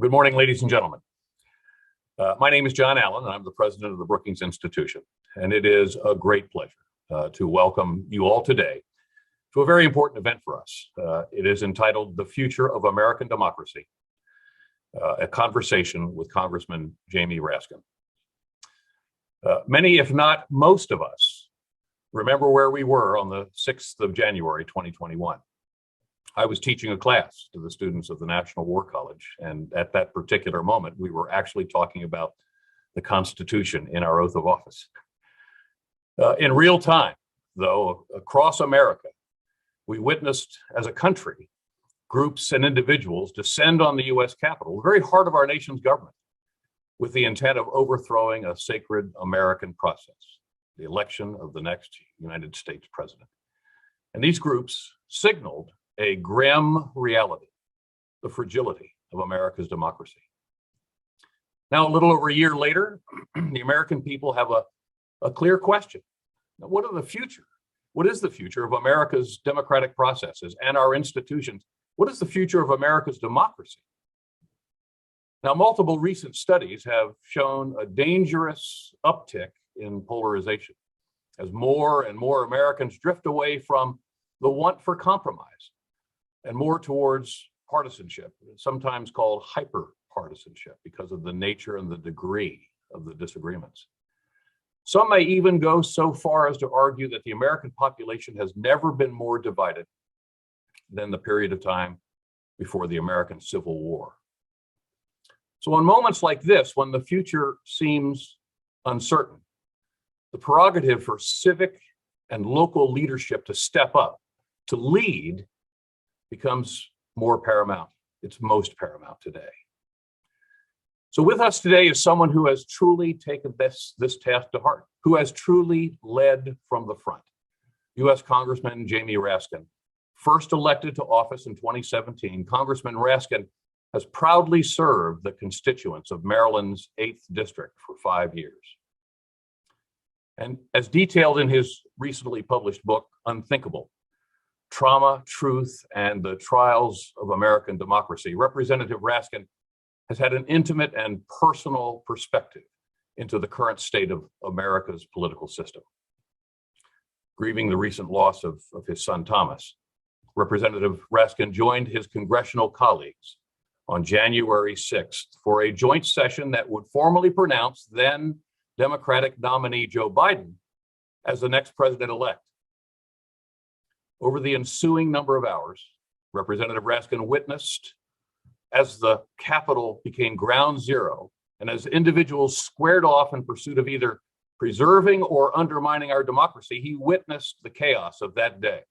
Good morning, ladies and gentlemen. My name is John Allen, and I'm the president of the Brookings Institution. And it is a great pleasure to welcome you all today to a very important event for us. It is entitled The Future of American Democracy, a conversation with Congressman Jamie Raskin. Many, if not most of us, remember where we were on the 6th of January, 2021. I was teaching a class to the students of the National War College, and at that particular moment, we were actually talking about the Constitution in our oath of office. In real time, though, across America, we witnessed as a country, groups and individuals descend on the U.S. Capitol, the very heart of our nation's government, with the intent of overthrowing a sacred American process, the election of the next United States president. And these groups signaled a grim reality, the fragility of America's democracy. Now, a little over a year later, the American people have a clear question. What is the future of America's democratic processes and our institutions? What is the future of America's democracy? Now, multiple recent studies have shown a dangerous uptick in polarization as more and more Americans drift away from the want for compromise and more towards partisanship, sometimes called hyper-partisanship because of the nature and the degree of the disagreements. Some may even go so far as to argue that the American population has never been more divided than the period of time before the American Civil War. So in moments like this, when the future seems uncertain, the prerogative for civic and local leadership to step up, to lead, becomes more paramount. It's most paramount today. So with us today is someone who has truly taken this task to heart, who has truly led from the front. U.S. Congressman Jamie Raskin, first elected to office in 2017, Congressman Raskin has proudly served the constituents of Maryland's 8th District for 5 years. And as detailed in his recently published book, Unthinkable, Trauma, Truth, and the Trials of American Democracy, Representative Raskin has had an intimate and personal perspective into the current state of America's political system. Grieving the recent loss of his son, Thomas, Representative Raskin joined his congressional colleagues on January 6th for a joint session that would formally pronounce then Democratic nominee Joe Biden as the next president-elect. Over the ensuing number of hours, Representative Raskin witnessed as the Capitol became ground zero and as individuals squared off in pursuit of either preserving or undermining our democracy, he witnessed the chaos of that day.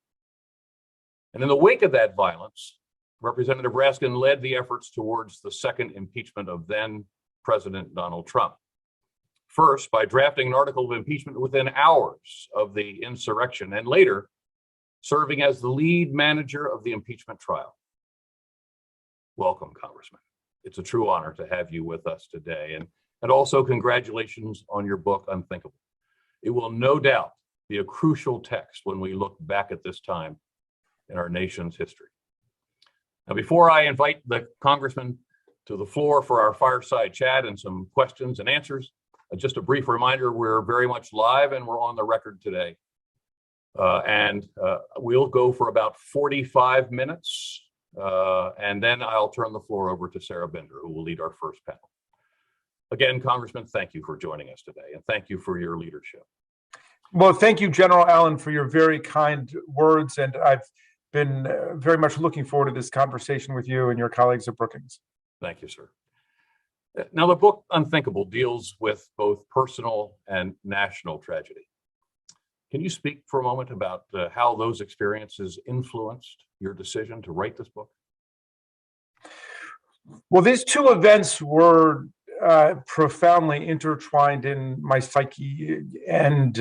And in the wake of that violence, Representative Raskin led the efforts towards the second impeachment of then President Donald Trump. First, by drafting an article of impeachment within hours of the insurrection, and later, serving as the lead manager of the impeachment trial. Welcome, Congressman. It's a true honor to have you with us today. And also congratulations on your book, Unthinkable. It will no doubt be a crucial text when we look back at this time in our nation's history. Now, before I invite the Congressman to the floor for our fireside chat and some questions and answers, just a brief reminder, we're very much live and we're on the record today. We'll go for about 45 minutes, and then I'll turn the floor over to Sarah Bender, who will lead our first panel. Again, Congressman, thank you for joining us today, and thank you for your leadership. Well, thank you, General Allen, for your very kind words, and I've been very much looking forward to this conversation with you and your colleagues at Brookings. Thank you, sir. Now, the book Unthinkable deals with both personal and national tragedy. Can you speak for a moment about how those experiences influenced your decision to write this book? Well, these two events were profoundly intertwined in my psyche. And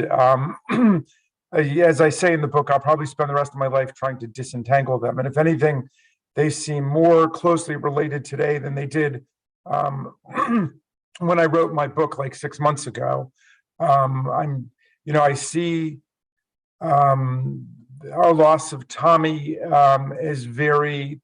as I say in the book, I'll probably spend the rest of my life trying to disentangle them. And if anything, they seem more closely related today than they did when I wrote my book like 6 months ago. I see our loss of Tommy is very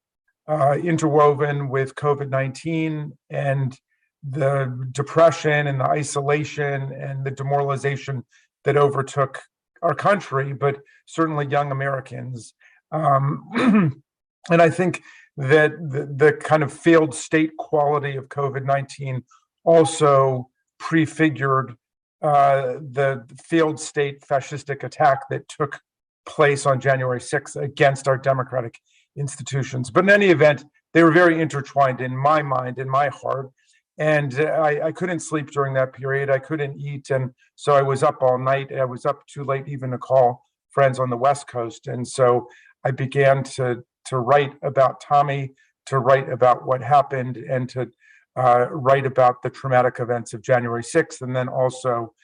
interwoven with COVID-19 and the depression and the isolation and the demoralization that overtook our country, but certainly young Americans. And I think that the kind of failed state quality of COVID-19 also prefigured the failed state fascistic attack that took place on January 6th against our democratic institutions. But in any event, they were very intertwined in my mind, in my heart. And I couldn't sleep during that period. I couldn't eat. And so I was up all night. I was up too late even to call friends on the West Coast. And so I began to write about Tommy, to write about what happened, and to write about the traumatic events of January 6th. And then also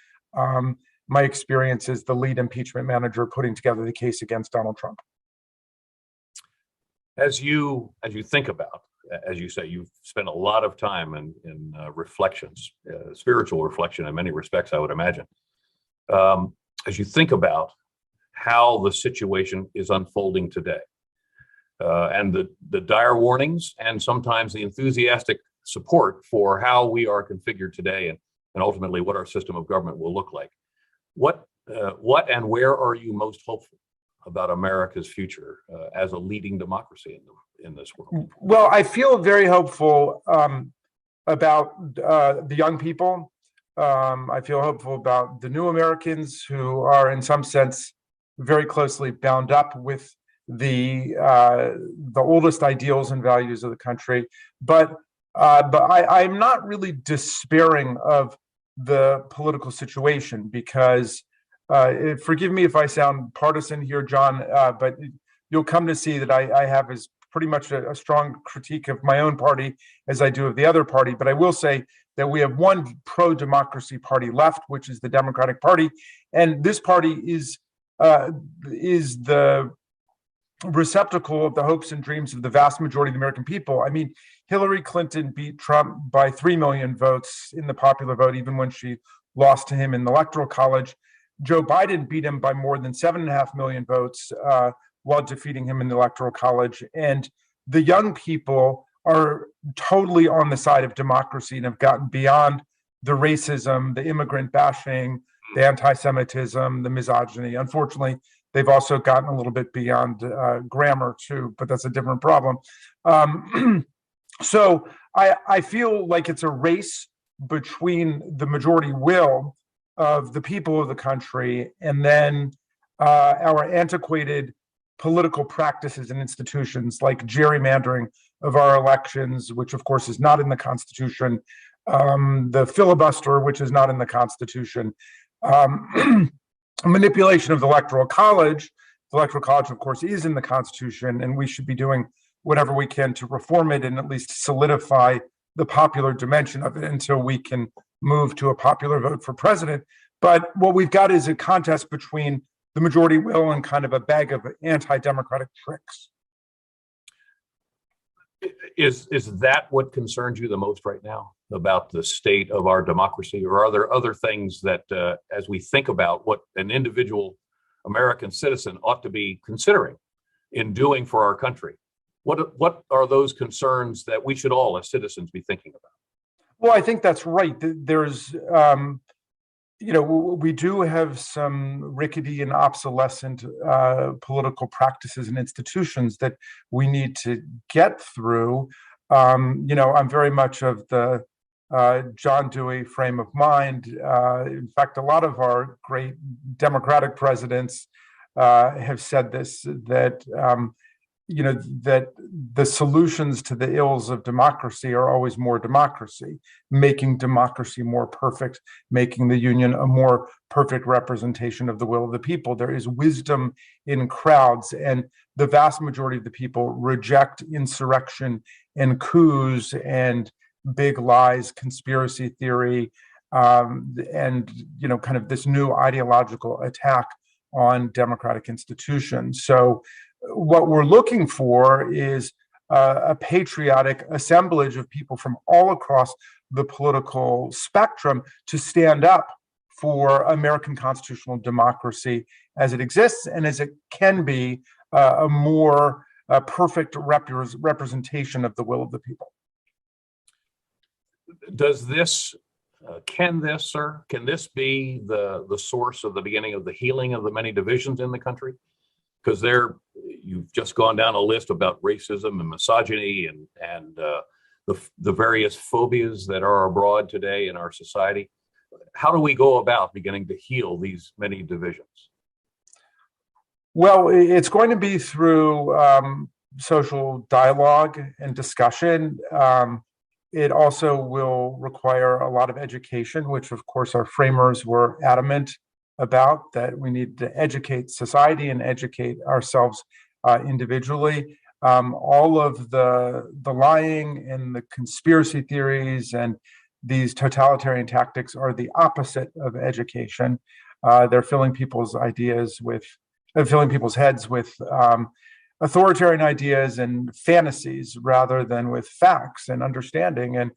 my experience as the lead impeachment manager putting together the case against Donald Trump. As you think about, as you say, you've spent a lot of time in reflections, spiritual reflection in many respects, I would imagine. As you think about how the situation is unfolding today, and the dire warnings and sometimes the enthusiastic support for how we are configured today and ultimately what our system of government will look like, what and where are you most hopeful about America's future as a leading democracy in this world? Well, I feel very hopeful about the young people. I feel hopeful about the new Americans who are, in some sense, very closely bound up with the oldest ideals and values of the country. But I'm not really despairing of the political situation because. Forgive me if I sound partisan here, John, but you'll come to see that I have as pretty much a strong critique of my own party as I do of the other party. But I will say that we have one pro-democracy party left, which is the Democratic Party, and this party is the receptacle of the hopes and dreams of the vast majority of the American people. I mean, Hillary Clinton beat Trump by 3 million votes in the popular vote, even when she lost to him in the Electoral College. Joe Biden beat him by more than 7.5 million votes while defeating him in the Electoral College. And the young people are totally on the side of democracy and have gotten beyond the racism, the immigrant bashing, the anti-Semitism, the misogyny. Unfortunately, they've also gotten a little bit beyond grammar too, but that's a different problem. So I feel like it's a race between the majority will of the people of the country and then our antiquated political practices and institutions like gerrymandering of our elections, which of course is not in the Constitution, the filibuster, which is not in the Constitution, manipulation of the Electoral College. The Electoral College, of course, is in the Constitution, and we should be doing whatever we can to reform it and at least solidify the popular dimension of it until we can move to a popular vote for president. But what we've got is a contest between the majority will and kind of a bag of anti-democratic tricks. Is that what concerns you the most right now about the state of our democracy, or are there other things that, as we think about what an individual American citizen ought to be considering in doing for our country, what are those concerns that we should all, as citizens, be thinking about? Well, I think that's right. There's, we do have some rickety and obsolescent political practices and institutions that we need to get through. I'm very much of the John Dewey frame of mind. In fact, a lot of our great Democratic presidents have said this, that that the solutions to the ills of democracy are always more democracy, making democracy more perfect, making the union a more perfect representation of the will of the people. There is wisdom in crowds, and the vast majority of the people reject insurrection and coups and big lies, conspiracy theory, and kind of this new ideological attack on democratic institutions. So what we're looking for is a patriotic assemblage of people from all across the political spectrum to stand up for American constitutional democracy as it exists and as it can be a more a perfect representation of the will of the people. Does this, can this be the source of the beginning of the healing of the many divisions in the country? Because you've just gone down a list about racism and misogyny and the various phobias that are abroad today in our society. How do we go about beginning to heal these many divisions? Well, it's going to be through social dialogue and discussion. It also will require a lot of education, which of course our framers were adamant about, that we need to educate society and educate ourselves individually. All of the lying and the conspiracy theories and these totalitarian tactics are the opposite of education. They're filling people's heads with authoritarian ideas and fantasies rather than with facts and understanding. And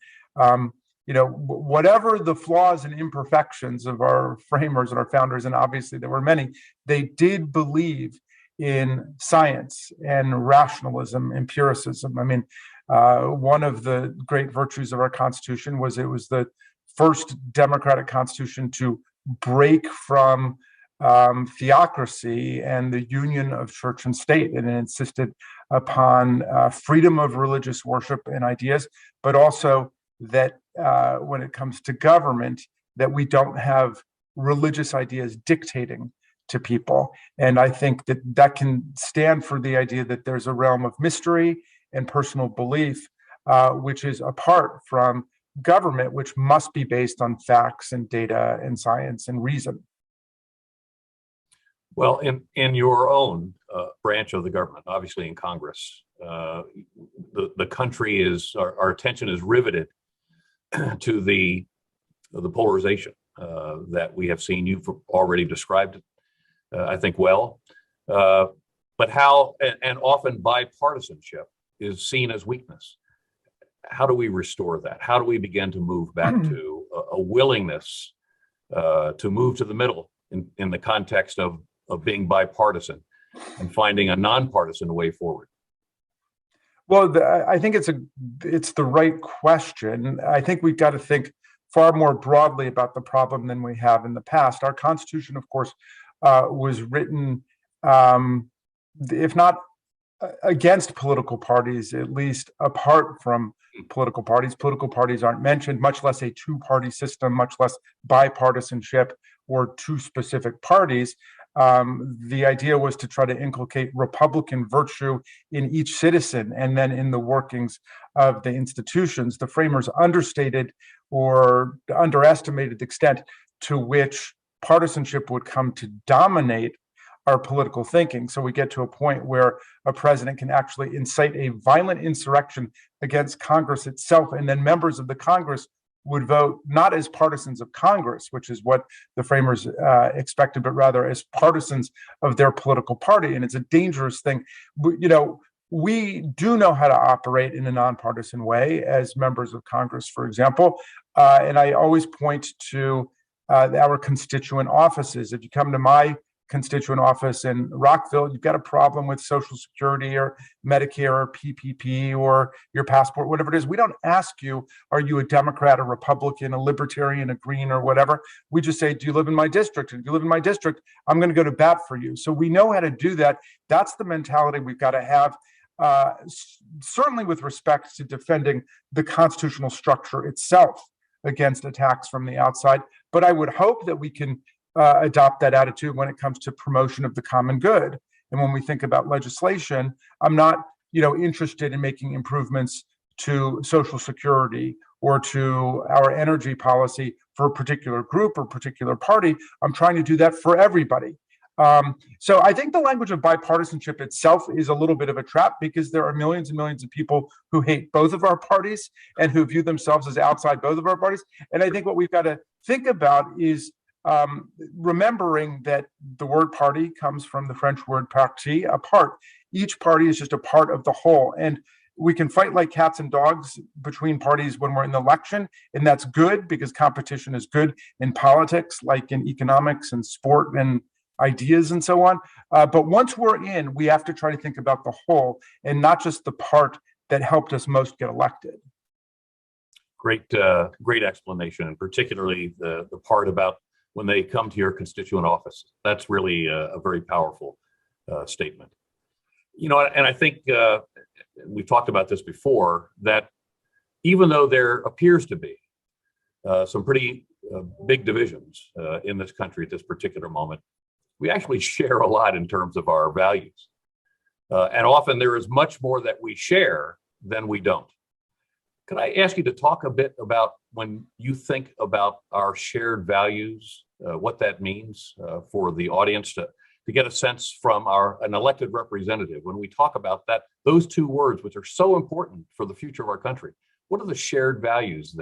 whatever the flaws and imperfections of our framers and our founders, and obviously there were many, they did believe in science and rationalism, empiricism. I mean, one of the great virtues of our Constitution was it was the first democratic constitution to break from theocracy and the union of church and state, and it insisted upon freedom of religious worship and ideas, but also that when it comes to government, that we don't have religious ideas dictating to people. And I think that can stand for the idea that there's a realm of mystery and personal belief, which is apart from government, which must be based on facts and data and science and reason. Well, in your own branch of the government, obviously in Congress, the country our attention is riveted to the polarization that we have seen. You've already described it, I think, well. But how, and often bipartisanship is seen as weakness. How do we restore that? How do we begin to move back to a willingness to move to the middle in the context of being bipartisan and finding a nonpartisan way forward? Well, I think it's the right question. I think we've got to think far more broadly about the problem than we have in the past. Our Constitution, of course, was written, if not against political parties, at least apart from political parties. Political parties aren't mentioned, much less a two-party system, much less bipartisanship or two specific parties. The idea was to try to inculcate Republican virtue in each citizen and then in the workings of the institutions. The framers understated or underestimated the extent to which partisanship would come to dominate our political thinking. So we get to a point where a president can actually incite a violent insurrection against Congress itself, and then members of the Congress would vote not as partisans of Congress, which is what the framers expected, but rather as partisans of their political party. And it's a dangerous thing. We do know how to operate in a nonpartisan way as members of Congress, for example. And I always point to our constituent offices. If you come to my constituent office in Rockville, you've got a problem with Social Security or Medicare or PPP or your passport, whatever it is. We don't ask you, are you a Democrat, a Republican, a Libertarian, a Green, or whatever. We just say, do you live in my district? And if you live in my district, I'm going to go to bat for you. So we know how to do that. That's the mentality we've got to have, certainly with respect to defending the constitutional structure itself against attacks from the outside. But I would hope that we can adopt that attitude when it comes to promotion of the common good. And when we think about legislation, I'm not, interested in making improvements to Social Security or to our energy policy for a particular group or particular party. I'm trying to do that for everybody. So I think the language of bipartisanship itself is a little bit of a trap, because there are millions and millions of people who hate both of our parties and who view themselves as outside both of our parties. And I think what we've got to think about is remembering that the word party comes from the French word parti, a part. Each party is just a part of the whole. And we can fight like cats and dogs between parties when we're in the election, and that's good because competition is good in politics, like in economics and sport and ideas and so on. But once we're in, we have to try to think about the whole and not just the part that helped us most get elected. Great explanation, and particularly the part about when they come to your constituent office. That's really a very powerful statement. And I think we've talked about this before, that even though there appears to be some pretty big divisions in this country at this particular moment, we actually share a lot in terms of our values. And often there is much more that we share than we don't. Could I ask you to talk a bit about when you think about our shared values, what that means for the audience to get a sense from an elected representative when we talk about those two words, which are so important for the future of our country? What are the shared values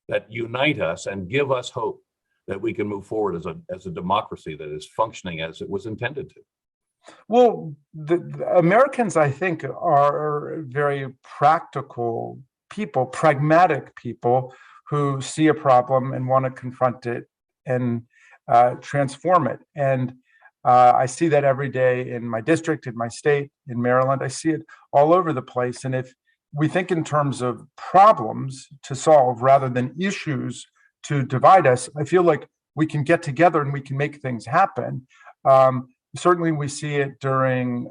that unite us and give us hope that we can move forward as a democracy that is functioning as it was intended to? Well, the Americans, I think, are very practical people, pragmatic people who see a problem and want to confront it and transform it. And I see that every day in my district, in my state, in Maryland. I see it all over the place. And if we think in terms of problems to solve rather than issues to divide us, I feel like we can get together and we can make things happen. Certainly, we see it during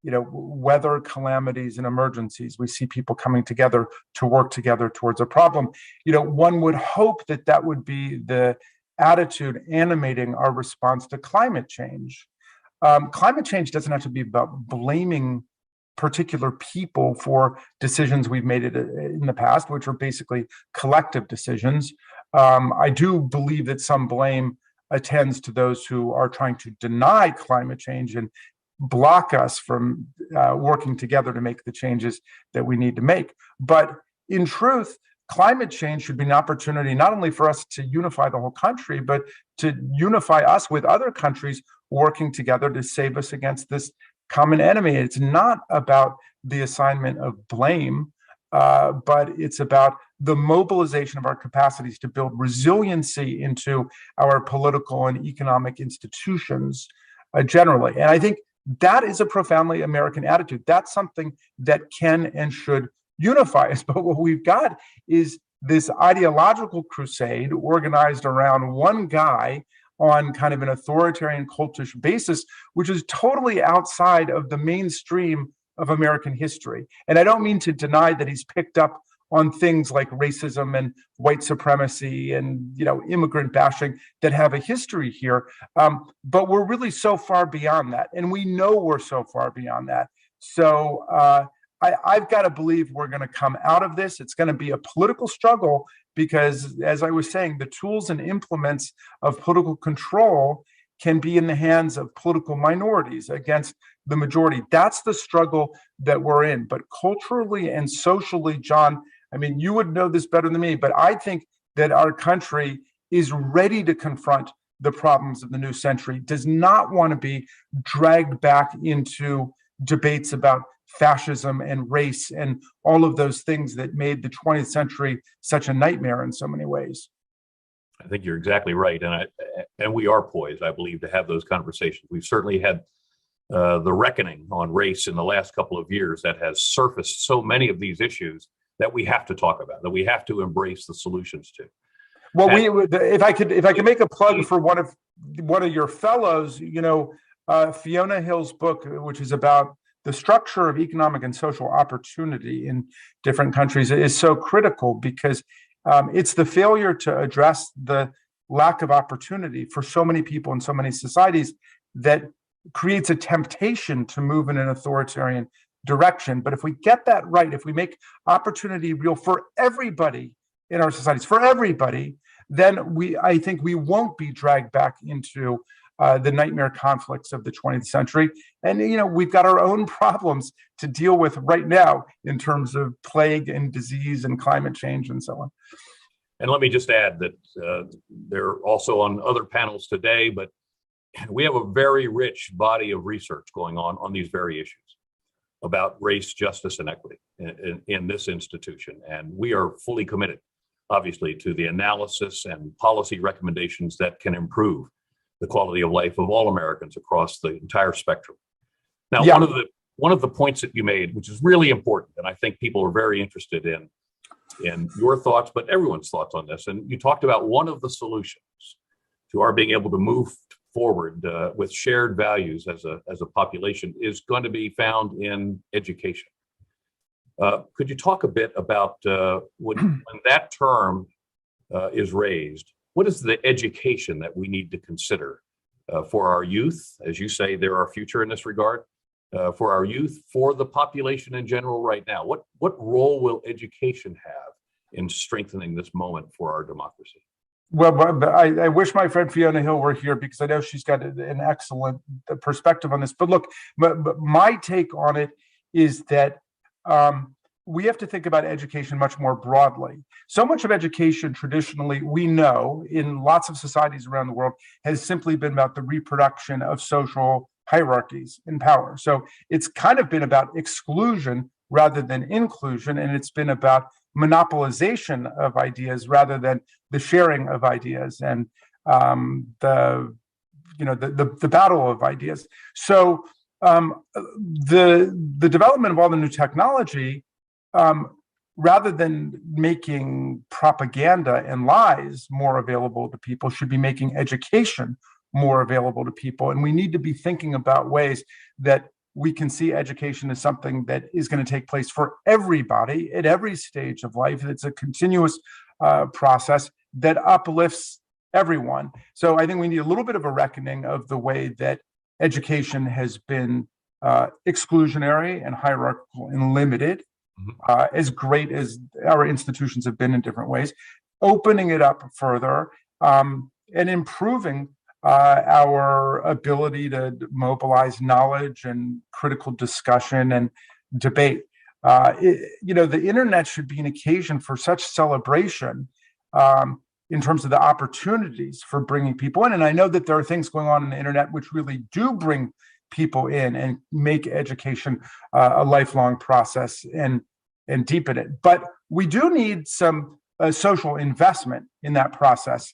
weather calamities and emergencies. We see people coming together to work together towards a problem. One would hope that would be the attitude animating our response to climate change. Climate change doesn't have to be about blaming particular people for decisions we've made in the past, which are basically collective decisions. I do believe that some blame attends to those who are trying to deny climate change and block us from working together to make the changes that we need to make. But in truth, climate change should be an opportunity not only for us to unify the whole country, but to unify us with other countries working together to save us against this common enemy. It's not about the assignment of blame, but it's about the mobilization of our capacities to build resiliency into our political and economic institutions generally. And I think that is a profoundly American attitude. That's something that can and should unify us. But what we've got is this ideological crusade organized around one guy on kind of an authoritarian cultish basis, which is totally outside of the mainstream of American history. And I don't mean to deny that he's picked up on things like racism and white supremacy and immigrant bashing that have a history here. But we're really so far beyond that. And we know we're so far beyond that. So I've got to believe we're going to come out of this. It's going to be a political struggle because, as I was saying, the tools and implements of political control can be in the hands of political minorities against the majority. That's the struggle that we're in. But culturally and socially, John, I mean, you would know this better than me, but I think that our country is ready to confront the problems of the new century, does not want to be dragged back into debates about fascism and race and all of those things that made the 20th century such a nightmare in so many ways. I think you're exactly right. And we are poised, I believe, to have those conversations. We've certainly had the reckoning on race in the last couple of years that has surfaced so many of these issues that we have to talk about, that we have to embrace the solutions to. Well, if I could make a plug for one of your fellows, Fiona Hill's book, which is about the structure of economic and social opportunity in different countries, is so critical because it's the failure to address the lack of opportunity for so many people in so many societies that creates a temptation to move in an authoritarian direction. But if we get that right, if we make opportunity real for everybody in our societies, for everybody, then I think we won't be dragged back into the nightmare conflicts of the 20th century. And, we've got our own problems to deal with right now in terms of plague and disease and climate change and so on. And let me just add that they're also on other panels today, but we have a very rich body of research going on these very issues about race, justice, and equity in this institution. And we are fully committed, obviously, to the analysis and policy recommendations that can improve the quality of life of all Americans across the entire spectrum. Now, Yeah. one of the points that you made, which is really important, and I think people are very interested in your thoughts, but everyone's thoughts on this. And you talked about one of the solutions to our being able to move forward with shared values as a population is going to be found in education. Could you talk a bit about when that term is raised, what is the education that we need to consider for our youth? As you say, they're our future in this regard. For our youth, for the population in general right now, what role will education have in strengthening this moment for our democracy? Well, I wish my friend Fiona Hill were here because I know she's got an excellent perspective on this. But look, my take on it is that we have to think about education much more broadly. So much of education traditionally, we know in lots of societies around the world, has simply been about the reproduction of social hierarchies in power. So it's kind of been about exclusion rather than inclusion, and it's been about monopolization of ideas rather than the sharing of ideas and the battle of ideas. So the development of all the new technology, rather than making propaganda and lies more available to people, should be making education more available to people. And we need to be thinking about ways that we can see education as something that is going to take place for everybody at every stage of life. It's a continuous process that uplifts everyone. So I think we need a little bit of a reckoning of the way that education has been exclusionary and hierarchical and limited, as great as our institutions have been in different ways, opening it up further and improving our ability to mobilize knowledge and critical discussion and debate. The internet should be an occasion for such celebration in terms of the opportunities for bringing people in. And I know that there are things going on the internet which really do bring people in and make education a lifelong process and deepen it. But we do need some social investment in that process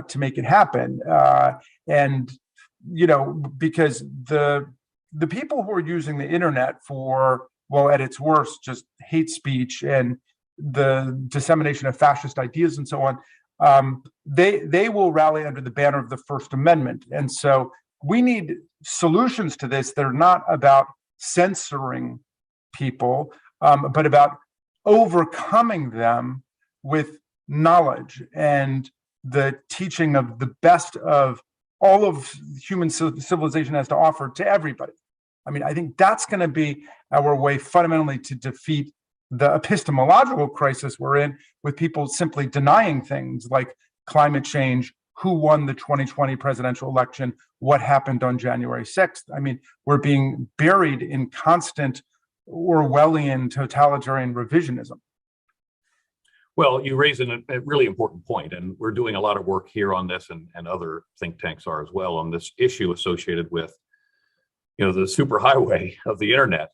to make it happen. Because the people who are using the internet for, well, at its worst, just hate speech and the dissemination of fascist ideas and so on, they will rally under the banner of the First Amendment. And so we need solutions to this that are not about censoring people, but about overcoming them with knowledge and the teaching of the best of all of human civilization has to offer to everybody. I mean, I think that's going to be our way fundamentally to defeat the epistemological crisis we're in, with people simply denying things like climate change, who won the 2020 presidential election, what happened on January 6th. I mean, we're being buried in constant Orwellian totalitarian revisionism. Well, you raise a really important point, and we're doing a lot of work here on this, and other think tanks are as well, on this issue associated with, the superhighway of the internet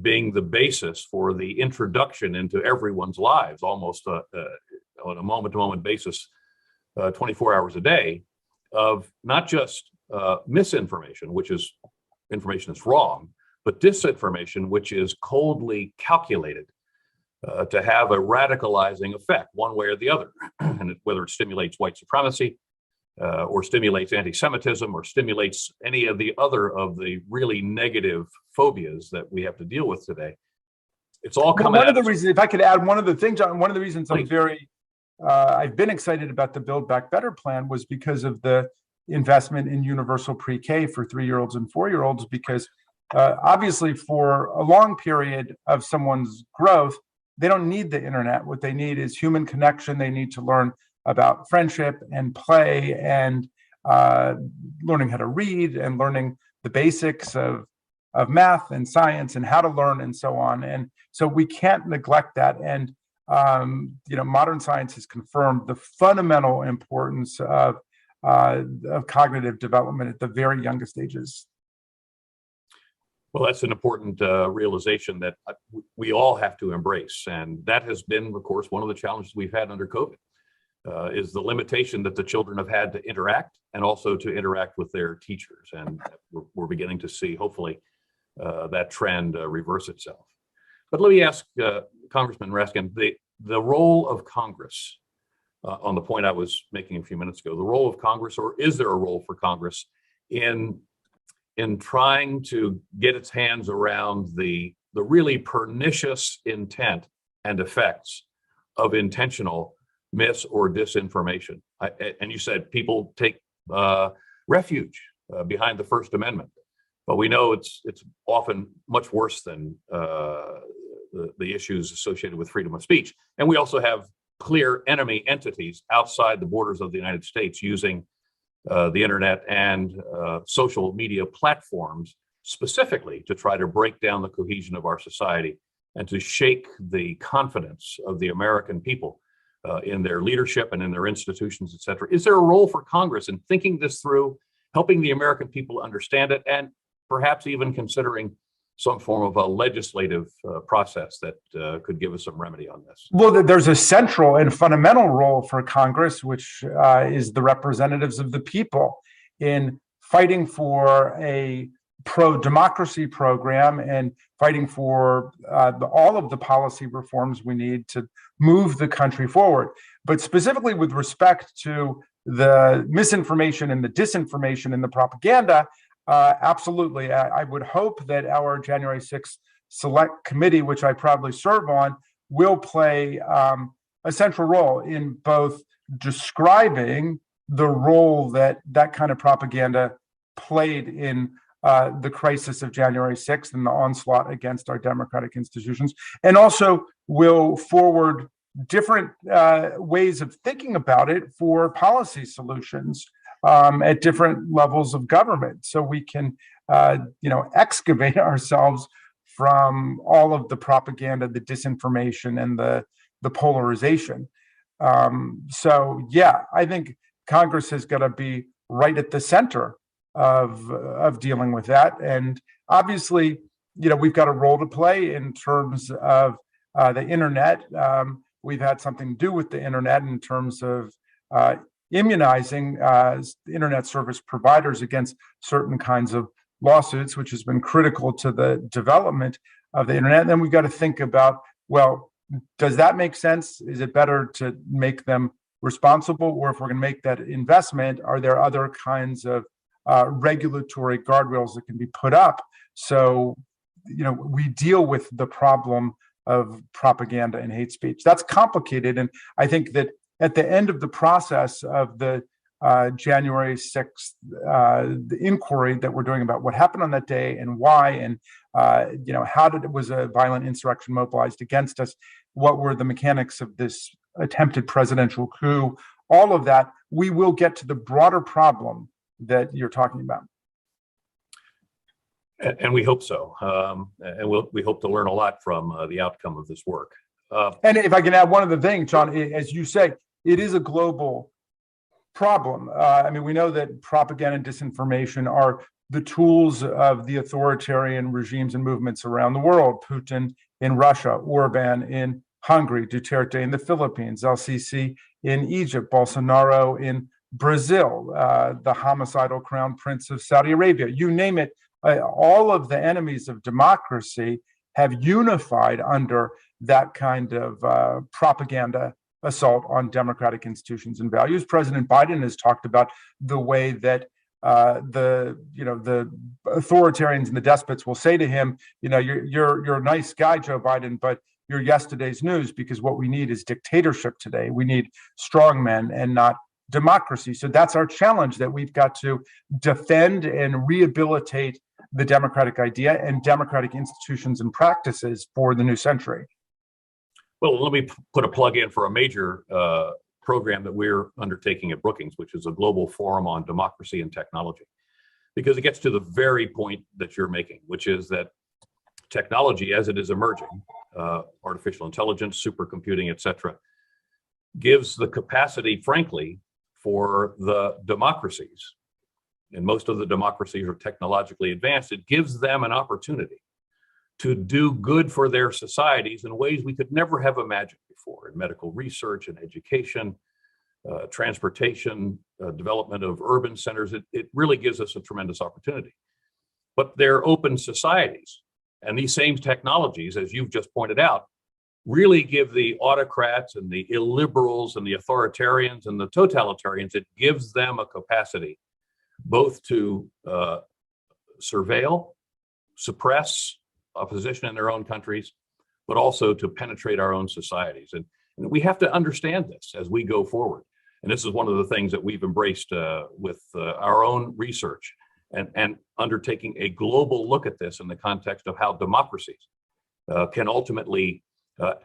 being the basis for the introduction into everyone's lives, almost on a moment-to-moment basis, 24 hours a day, of not just misinformation, which is information that's wrong, but disinformation, which is coldly calculated to have a radicalizing effect one way or the other, and whether it stimulates white supremacy or stimulates anti-Semitism or stimulates any of the other of the really negative phobias that we have to deal with today. It's all coming. One of the reasons, if I could add one other thing, John, one of the reasons Please. I've been excited about the Build Back Better plan was because of the investment in universal pre-K for 3-year-olds and 4-year-olds, because obviously for a long period of someone's growth, they don't need the internet. What they need is human connection. They need to learn about friendship and play and learning how to read and learning the basics of math and science and how to learn and so on. And so we can't neglect that. And modern science has confirmed the fundamental importance of cognitive development at the very youngest ages. Well, that's an important realization that we all have to embrace. And that has been, of course, one of the challenges we've had under COVID. is the limitation that the children have had to interact and also to interact with their teachers. And we're beginning to see, hopefully, that trend reverse itself. But let me ask Congressman Raskin, the role of Congress, on the point I was making a few minutes ago, the role of Congress, or is there a role for Congress in trying to get its hands around the really pernicious intent and effects of intentional mis or disinformation? And you said people take refuge behind the First Amendment, but we know it's often much worse than the issues associated with freedom of speech. And we also have clear enemy entities outside the borders of the United States using the internet and social media platforms specifically to try to break down the cohesion of our society and to shake the confidence of the American people in their leadership and in their institutions, et cetera. Is there a role for Congress in thinking this through, helping the American people understand it, and perhaps even considering some form of a legislative process that could give us some remedy on this? Well, there's a central and fundamental role for Congress, which is the representatives of the people in fighting for a pro-democracy program and fighting for all of the policy reforms we need to move the country forward. But specifically with respect to the misinformation and the disinformation and the propaganda, absolutely. I would hope that our January 6th Select Committee, which I proudly serve on, will play a central role in both describing the role that kind of propaganda played in the crisis of January 6th and the onslaught against our democratic institutions, and also will forward different ways of thinking about it for policy solutions at different levels of government, so we can, excavate ourselves from all of the propaganda, the disinformation, and the polarization. So, yeah, I think Congress has got to be right at the center of dealing with that, and obviously, we've got a role to play in terms of the internet. We've had something to do with the internet in terms of immunizing internet service providers against certain kinds of lawsuits, which has been critical to the development of the internet. And then we've got to think about, well, does that make sense? Is it better to make them responsible? Or if we're going to make that investment, are there other kinds of regulatory guardrails that can be put up so we deal with the problem of propaganda and hate speech? That's complicated, and I think that at the end of the process of the January 6th, the inquiry that we're doing about what happened on that day and why, and how was a violent insurrection mobilized against us? What were the mechanics of this attempted presidential coup? All of that, we will get to the broader problem that you're talking about. And we hope so. And we hope to learn a lot from the outcome of this work. And if I can add one other thing, John, as you say, it is a global problem. We know that propaganda and disinformation are the tools of the authoritarian regimes and movements around the world. Putin in Russia, Orban in Hungary, Duterte in the Philippines, El-Sisi in Egypt, Bolsonaro in Brazil, the homicidal crown prince of Saudi Arabia. You name it, all of the enemies of democracy have unified under that kind of propaganda assault on democratic institutions and values. President Biden has talked about the way that the authoritarians and the despots will say to him, you're a nice guy, Joe Biden, but you're yesterday's news, because what we need is dictatorship today. We need strong men and not democracy. So that's our challenge, that we've got to defend and rehabilitate the democratic idea and democratic institutions and practices for the new century. Well, let me put a plug in for a major program that we're undertaking at Brookings, which is a global forum on democracy and technology, because it gets to the very point that you're making, which is that technology, as it is emerging, artificial intelligence, supercomputing, et cetera, gives the capacity, frankly, for the democracies, and most of the democracies are technologically advanced, it gives them an opportunity to do good for their societies in ways we could never have imagined before, in medical research and education, transportation, development of urban centers. It really gives us a tremendous opportunity. But they're open societies. And these same technologies, as you've just pointed out, really give the autocrats and the illiberals and the authoritarians and the totalitarians, it gives them a capacity both to surveil, suppress opposition in their own countries, but also to penetrate our own societies. And we have to understand this as we go forward. And this is one of the things that we've embraced with our own research and undertaking a global look at this in the context of how democracies can ultimately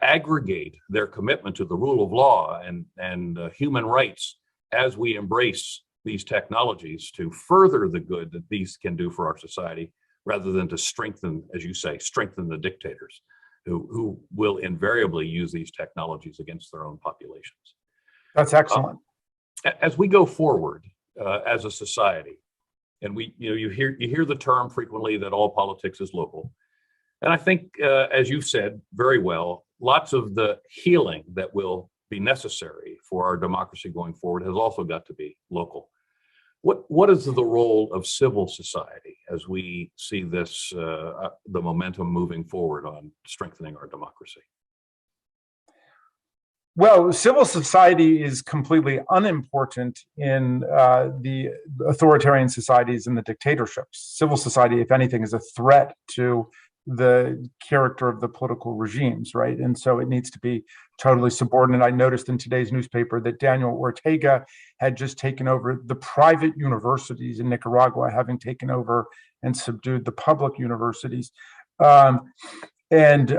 aggregate their commitment to the rule of law and human rights as we embrace these technologies to further the good that these can do for our society, rather than to strengthen, as you say, strengthen the dictators who will invariably use these technologies against their own populations. That's excellent. As we go forward as a society, and you hear the term frequently that all politics is local. And I think, as you said very well, lots of the healing that will be necessary for our democracy going forward has also got to be local. What is the role of civil society as we see this, the momentum moving forward on strengthening our democracy? Well, civil society is completely unimportant in the authoritarian societies and the dictatorships. Civil society, if anything, is a threat to the character of the political regimes, right? And so it needs to be totally subordinate. I noticed in today's newspaper that Daniel Ortega had just taken over the private universities in Nicaragua, having taken over and subdued the public universities. But in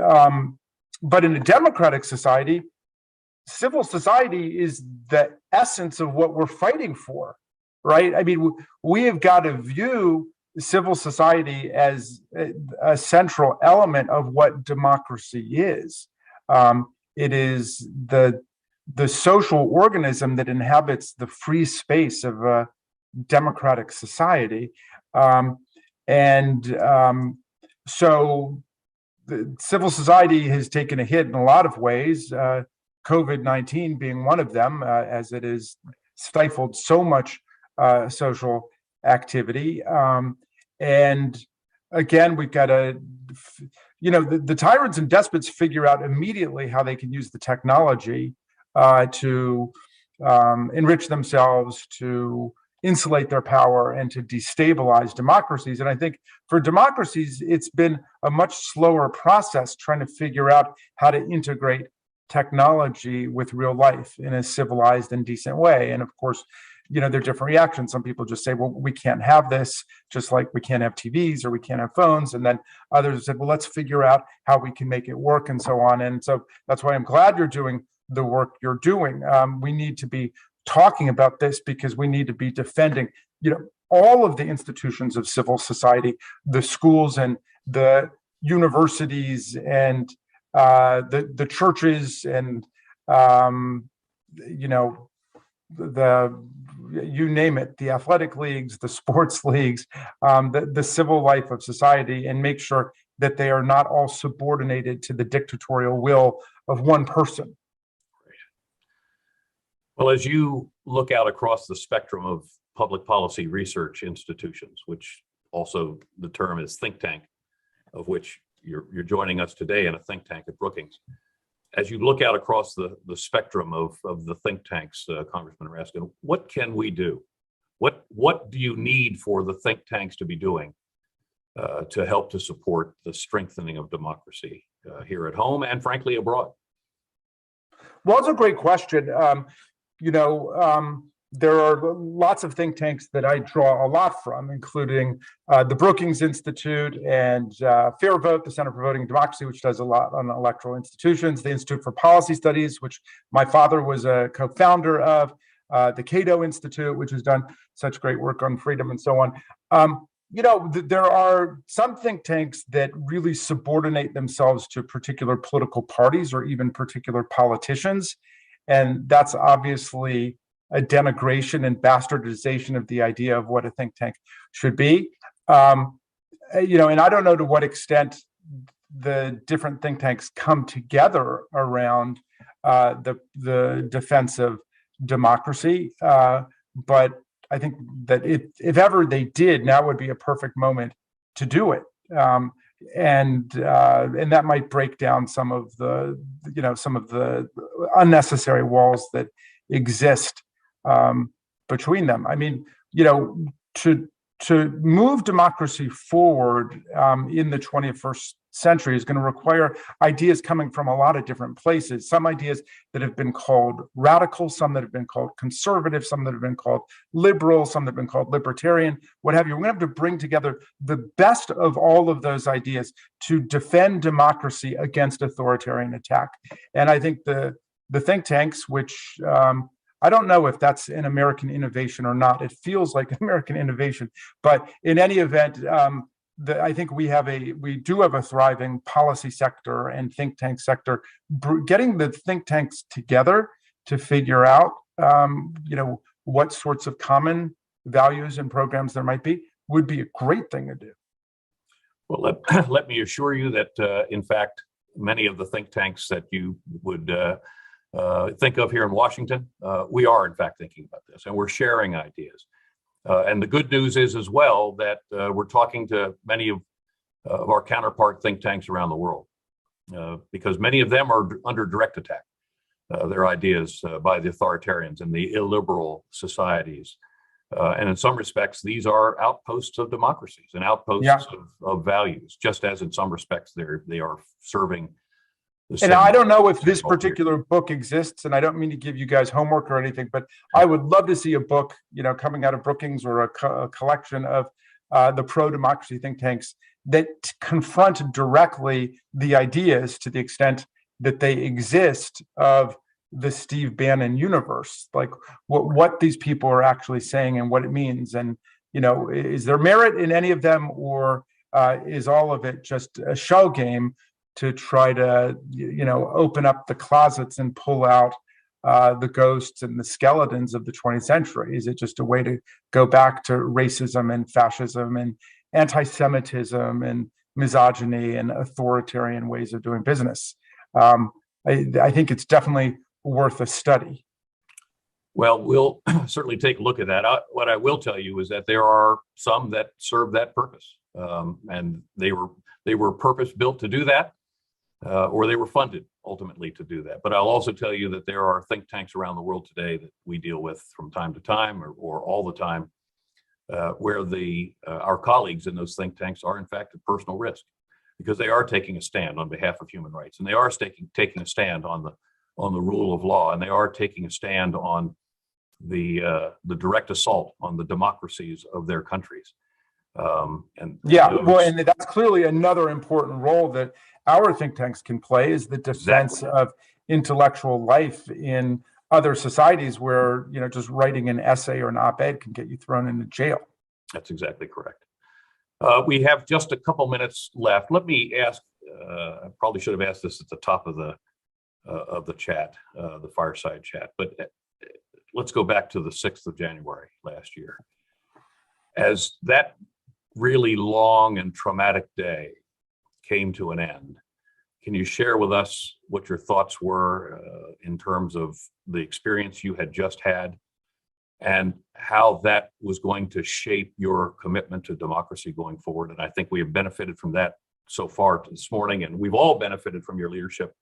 a democratic society, civil society is the essence of what we're fighting for, right? I mean, we have got to view civil society as a central element of what democracy is. It is the social organism that inhabits the free space of a democratic society. So the civil society has taken a hit in a lot of ways, COVID-19 being one of them, as it has stifled so much social activity. And again, we've got to, the tyrants and despots figure out immediately how they can use the technology to enrich themselves, to insulate their power, and to destabilize democracies. And I think for democracies, it's been a much slower process trying to figure out how to integrate technology with real life in a civilized and decent way. And of course, there are different reactions. Some people just say, well, we can't have this, just like we can't have TVs or we can't have phones. And then others said, well, let's figure out how we can make it work and so on. And so that's why I'm glad you're doing the work you're doing. We need to be talking about this because we need to be defending, all of the institutions of civil society, the schools and the universities and the churches and, you name it, the athletic leagues, the sports leagues, the civil life of society, and make sure that they are not all subordinated to the dictatorial will of one person. Well, as you look out across the spectrum of public policy research institutions, which also the term is think tank, of which you're joining us today in a think tank at Brookings. As you look out across the spectrum of the think tanks, Congressman Raskin, what can we do? What do you need for the think tanks to be doing to help to support the strengthening of democracy here at home and frankly abroad? Well, it's a great question. There are lots of think tanks that I draw a lot from, including the Brookings Institute and Fair Vote, the Center for Voting and Democracy, which does a lot on electoral institutions, the Institute for Policy Studies, which my father was a co-founder of, the Cato Institute, which has done such great work on freedom and so on. There are some think tanks that really subordinate themselves to particular political parties or even particular politicians. And that's obviously a denigration and bastardization of the idea of what a think tank should be. And I don't know to what extent the different think tanks come together around the defense of democracy. But I think that if ever they did, now would be a perfect moment to do it. And that might break down some of the unnecessary walls that exist between them. I mean, to move democracy forward in the 21st century is going to require ideas coming from a lot of different places. Some ideas that have been called radical, some that have been called conservative, some that have been called liberal, some that have been called libertarian, what have you. We're going to have to bring together the best of all of those ideas to defend democracy against authoritarian attack. And I think the think tanks, which I don't know if that's an American innovation or not. It feels like American innovation, but in any event, I think we do have a thriving policy sector and think tank sector. Getting the think tanks together to figure out, what sorts of common values and programs there might be would be a great thing to do. Well, let me assure you that, in fact, many of the think tanks that you would think of here in Washington, we are in fact thinking about this, and we're sharing ideas. And the good news is as well that we're talking to many of our counterpart think tanks around the world, because many of them are under direct attack. Their ideas by the authoritarians and the illiberal societies. And in some respects, these are outposts of democracies and outposts of values, just as in some respects they are serving. And I don't know if this particular book exists, and I don't mean to give you guys homework or anything, but I would love to see a book, coming out of Brookings or a collection of the pro-democracy think tanks that confront directly the ideas, to the extent that they exist, of the Steve Bannon universe, like what these people are actually saying and what it means. And, is there merit in any of them, or is all of it just a shell game to try to, open up the closets and pull out the ghosts and the skeletons of the 20th century? Is it just a way to go back to racism and fascism and anti-Semitism and misogyny and authoritarian ways of doing business? I think it's definitely worth a study. Well, we'll certainly take a look at that. What I will tell you is that there are some that serve that purpose, and they were purpose built to do that. Or they were funded ultimately to do that. But I'll also tell you that there are think tanks around the world today that we deal with from time to time, or all the time, where our colleagues in those think tanks are in fact at personal risk, because they are taking a stand on behalf of human rights, and they are taking a stand on the rule of law, and they are taking a stand on the direct assault on the democracies of their countries. And that's clearly another important role that our think tanks can play, is the defense of intellectual life in other societies where, just writing an essay or an op-ed can get you thrown into jail. That's exactly correct. We have just a couple minutes left. Let me ask, I probably should have asked this at the top of the chat, the fireside chat, but let's go back to the 6th of January last year. As that really long and traumatic day came to an end, can you share with us what your thoughts were in terms of the experience you had just had, and how that was going to shape your commitment to democracy going forward? And I think we have benefited from that so far this morning, and we've all benefited from your leadership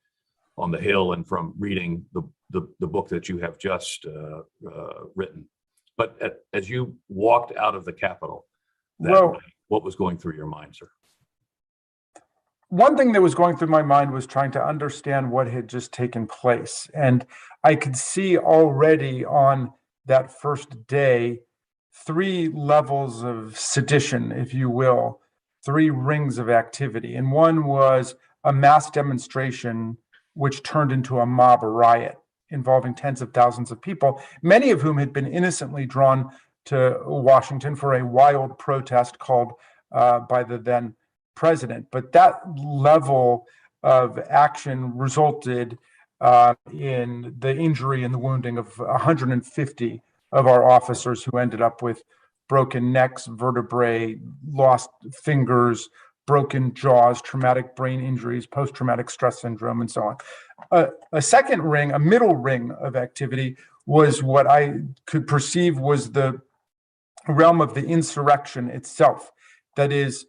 on the Hill and from reading the book that you have just written. But as you walked out of the Capitol that night, what was going through your mind, sir? One thing that was going through my mind was trying to understand what had just taken place. And I could see already on that first day 3 levels of sedition, if you will, 3 rings of activity. And one was a mass demonstration which turned into a mob riot involving tens of thousands of people, many of whom had been innocently drawn to Washington for a wild protest called by the then president. But that level of action resulted in the injury and the wounding of 150 of our officers, who ended up with broken necks, vertebrae, lost fingers, broken jaws, traumatic brain injuries, post-traumatic stress syndrome, and so on. A second ring, a middle ring of activity, was what I could perceive was the realm of the insurrection itself. That is,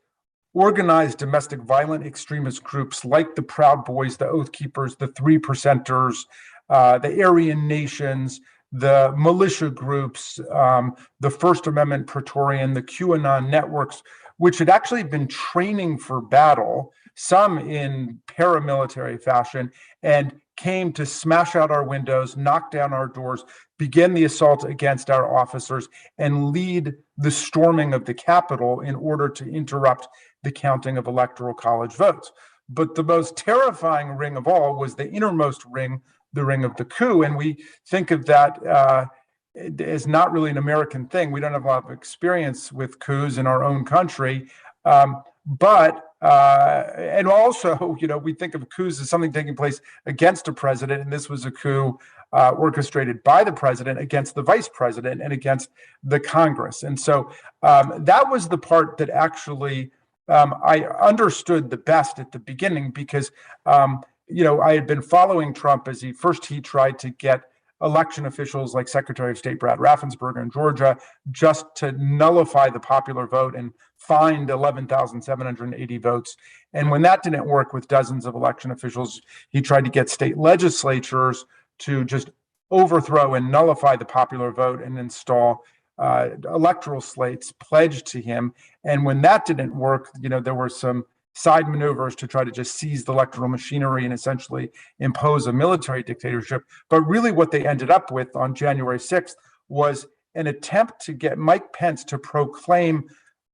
organized domestic violent extremist groups like the Proud Boys, the Oath Keepers, the Three Percenters, the Aryan Nations, the militia groups, the First Amendment Praetorian, the QAnon networks, which had actually been training for battle, some in paramilitary fashion, and came to smash out our windows, knock down our doors, begin the assault against our officers, and lead the storming of the Capitol in order to interrupt the counting of electoral college votes. But the most terrifying ring of all was the innermost ring, the ring of the coup. And we think of that as not really an American thing. We don't have a lot of experience with coups in our own country. And also, we think of coups as something taking place against a president, and this was a coup orchestrated by the president against the vice president and against the Congress. And so that was the part that actually I understood the best at the beginning, because I had been following Trump as he tried to get election officials like Secretary of State Brad Raffensperger in Georgia just to nullify the popular vote and find 11,780 votes. And when that didn't work with dozens of election officials, he tried to get state legislatures to just overthrow and nullify the popular vote and install electoral slates pledged to him. And when that didn't work, there were some side maneuvers to try to just seize the electoral machinery and essentially impose a military dictatorship. But really what they ended up with on January 6th was an attempt to get Mike Pence to proclaim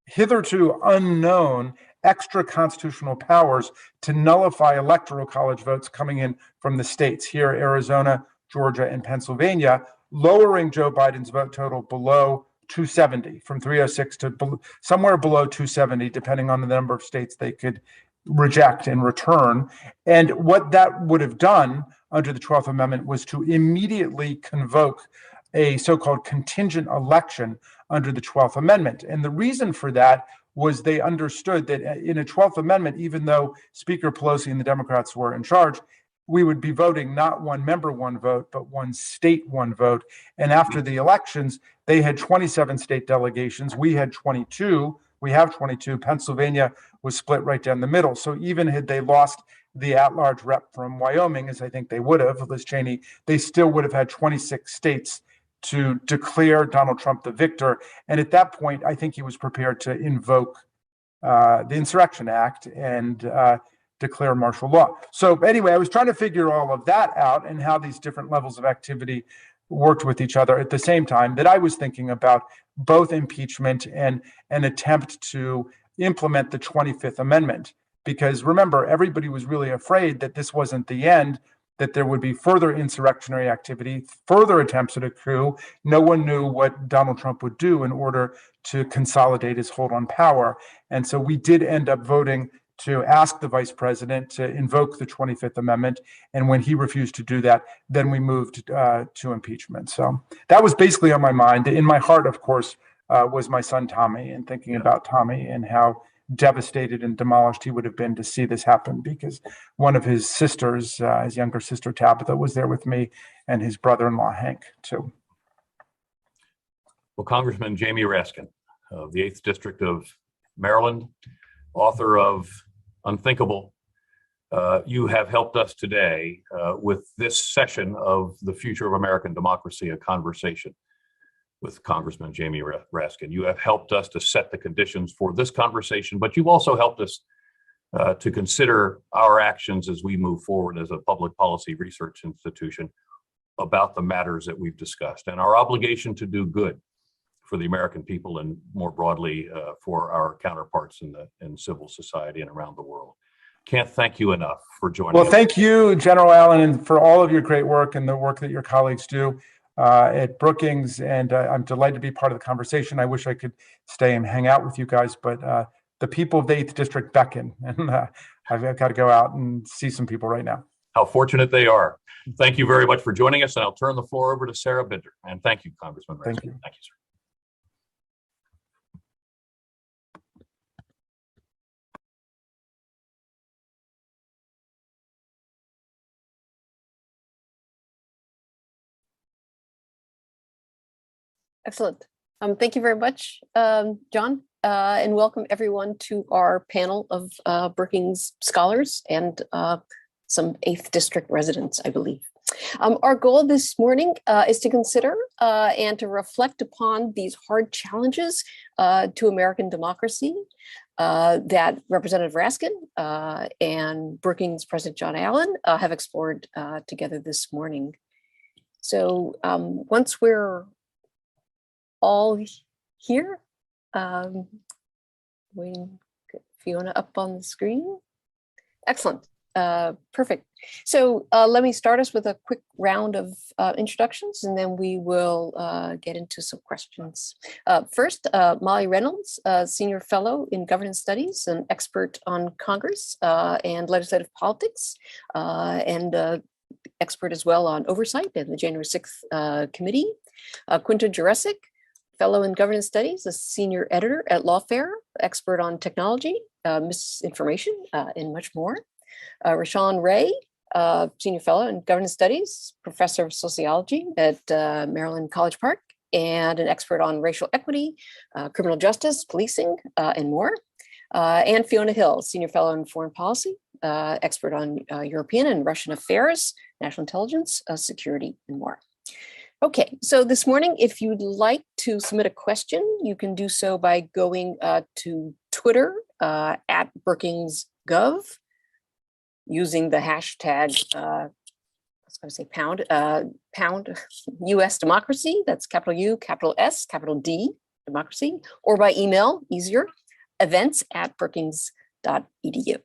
hitherto unknown extra constitutional powers to nullify electoral college votes coming in from the states here, Arizona, Georgia, and Pennsylvania, lowering Joe Biden's vote total below 270, from 306 to somewhere below 270, depending on the number of states they could reject and return. And what that would have done under the 12th Amendment was to immediately convoke a so-called contingent election under the 12th Amendment. And the reason for that was they understood that in a 12th Amendment, even though Speaker Pelosi and the Democrats were in charge, we would be voting not one member, one vote, but one state, one vote. And after the elections, they had 27 state delegations. We had 22. We have 22. Pennsylvania was split right down the middle. So even had they lost the at-large rep from Wyoming, as I think they would have, Liz Cheney, they still would have had 26 states to declare Donald Trump the victor. And at that point, I think he was prepared to invoke the Insurrection Act and declare martial law. So anyway, I was trying to figure all of that out and how these different levels of activity worked with each other at the same time that I was thinking about both impeachment and an attempt to implement the 25th Amendment. Because remember, everybody was really afraid that this wasn't the end, that there would be further insurrectionary activity, further attempts at a coup. No one knew what Donald Trump would do in order to consolidate his hold on power. And so we did end up voting to ask the vice president to invoke the 25th Amendment. And when he refused to do that, then we moved to impeachment. So that was basically on my mind. In my heart, of course, was my son, Tommy, and thinking about Tommy and how devastated and demolished he would have been to see this happen, because one of his sisters, his younger sister, Tabitha, was there with me, and his brother-in-law, Hank, too. Well, Congressman Jamie Raskin of the 8th District of Maryland, author of Unthinkable, you have helped us today with this session of the Future of American Democracy, a conversation with Congressman Jamie Raskin. You have helped us to set the conditions for this conversation, but you've also helped us to consider our actions as we move forward as a public policy research institution about the matters that we've discussed and our obligation to do good for the American people and more broadly for our counterparts in civil society and around the world. Can't thank you enough for joining us. Well, thank you, General Allen, and for all of your great work and the work that your colleagues do at Brookings. And I'm delighted to be part of the conversation. I wish I could stay and hang out with you guys, but the people of the 8th District beckon, and I've got to go out and see some people right now. How fortunate they are. Thank you very much for joining us, and I'll turn the floor over to Sarah Binder. And thank you, Congressman Raskin. Thank you. Thank you, sir. Excellent. Thank you very much, John, and welcome everyone to our panel of Brookings scholars and some 8th District residents, I believe. Our goal this morning is to consider and to reflect upon these hard challenges to American democracy that Representative Raskin and Brookings President John Allen have explored together this morning. So once we're all here, waiting, Fiona up on the screen. Excellent. Perfect. So let me start us with a quick round of introductions, and then we will get into some questions. First, Molly Reynolds, Senior Fellow in Governance Studies, an expert on Congress and legislative politics, and expert as well on oversight and the January 6th committee. Quinta Jurecic, Fellow in Governance Studies, a Senior Editor at Lawfare, expert on technology, misinformation, and much more. Rashawn Ray, Senior Fellow in Governance Studies, Professor of Sociology at Maryland College Park, and an expert on racial equity, criminal justice, policing, and more. And Fiona Hill, Senior Fellow in Foreign Policy, expert on European and Russian affairs, national intelligence, security, and more. Okay, so this morning, if you'd like to submit a question, you can do so by going to Twitter at BrookingsGov, using the hashtag, I was going to say pound US democracy, that's capital U, capital S, capital D, democracy, or by email, easier, events@brookings.edu.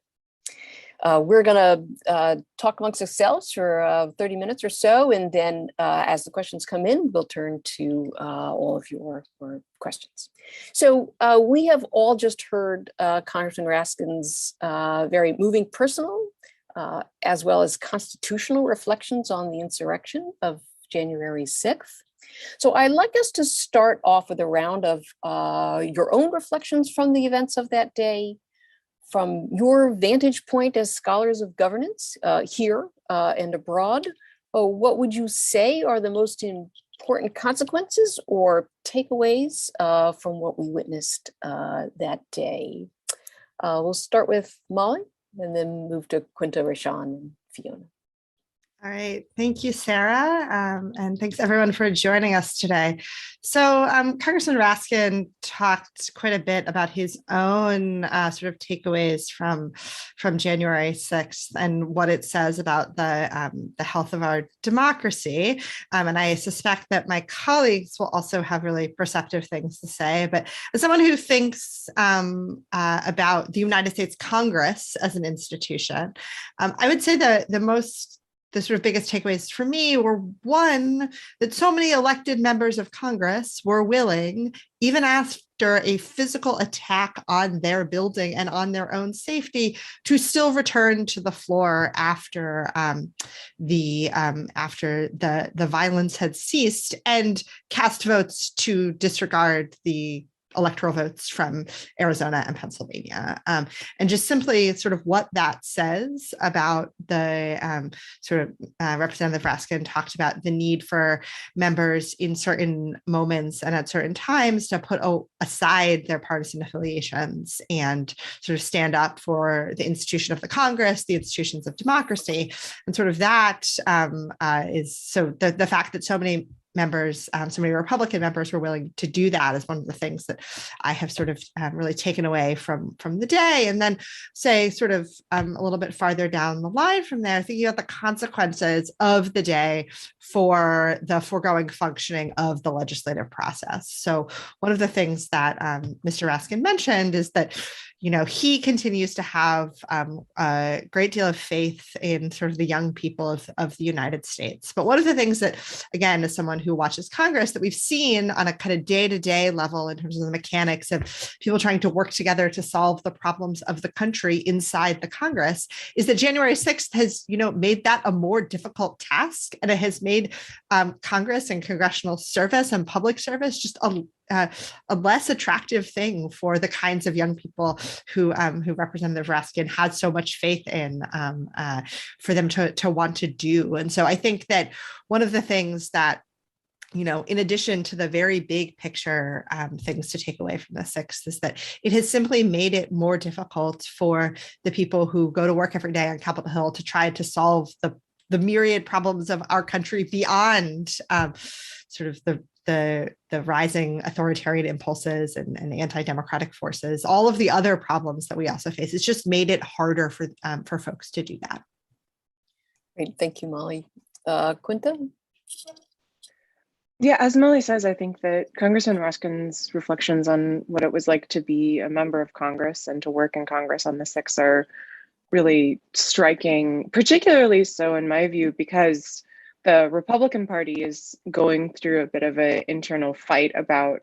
We're going to talk amongst ourselves for 30 minutes or so, and then as the questions come in, we'll turn to all of your questions. So we have all just heard Congressman Raskin's very moving personal as well as constitutional reflections on the insurrection of January 6th. So I'd like us to start off with a round of your own reflections from the events of that day, from your vantage point as scholars of governance here and abroad. What would you say are the most important consequences or takeaways from what we witnessed that day? We'll start with Molly and then move to Quinta, Rashawn, and Fiona. All right. Thank you, Sarah. And thanks everyone for joining us today. So Congressman Raskin talked quite a bit about his own sort of takeaways from January 6th and what it says about the health of our democracy. And I suspect that my colleagues will also have really perceptive things to say. But as someone who thinks about the United States Congress as an institution, I would say that the sort of biggest takeaways for me were, one, that so many elected members of Congress were willing, even after a physical attack on their building and on their own safety, to still return to the floor after the violence had ceased and cast votes to disregard the electoral votes from Arizona and Pennsylvania. And just simply sort of what that says about the Representative Raskin talked about the need for members in certain moments and at certain times to put aside their partisan affiliations and sort of stand up for the institution of the Congress, the institutions of democracy. And sort of that is so the fact that so many members, so many Republican members were willing to do that is one of the things that I have sort of really taken away from the day. And then say sort of a little bit farther down the line from there, thinking about the consequences of the day for the foregoing functioning of the legislative process. So one of the things that Mr. Raskin mentioned is that, you know, he continues to have a great deal of faith in sort of the young people of the United States. But one of the things that, again, as someone who watches Congress, that we've seen on a kind of day-to-day level in terms of the mechanics of people trying to work together to solve the problems of the country inside the Congress, is that January 6th has, you know, made that a more difficult task. And it has made Congress and congressional service and public service just a less attractive thing for the kinds of young people who Representative Raskin had so much faith in for them to want to do. And so I think that one of the things that in addition to the very big picture things to take away from the 6th, is that it has simply made it more difficult for the people who go to work every day on Capitol Hill to try to solve the myriad problems of our country beyond sort of the rising authoritarian impulses and anti-democratic forces, all of the other problems that we also face. It's just made it harder for folks to do that. Great, thank you, Molly. Quinta? Yeah, as Molly says, I think that Congressman Raskin's reflections on what it was like to be a member of Congress and to work in Congress on the 6th are really striking, particularly so in my view, because the Republican Party is going through a bit of an internal fight about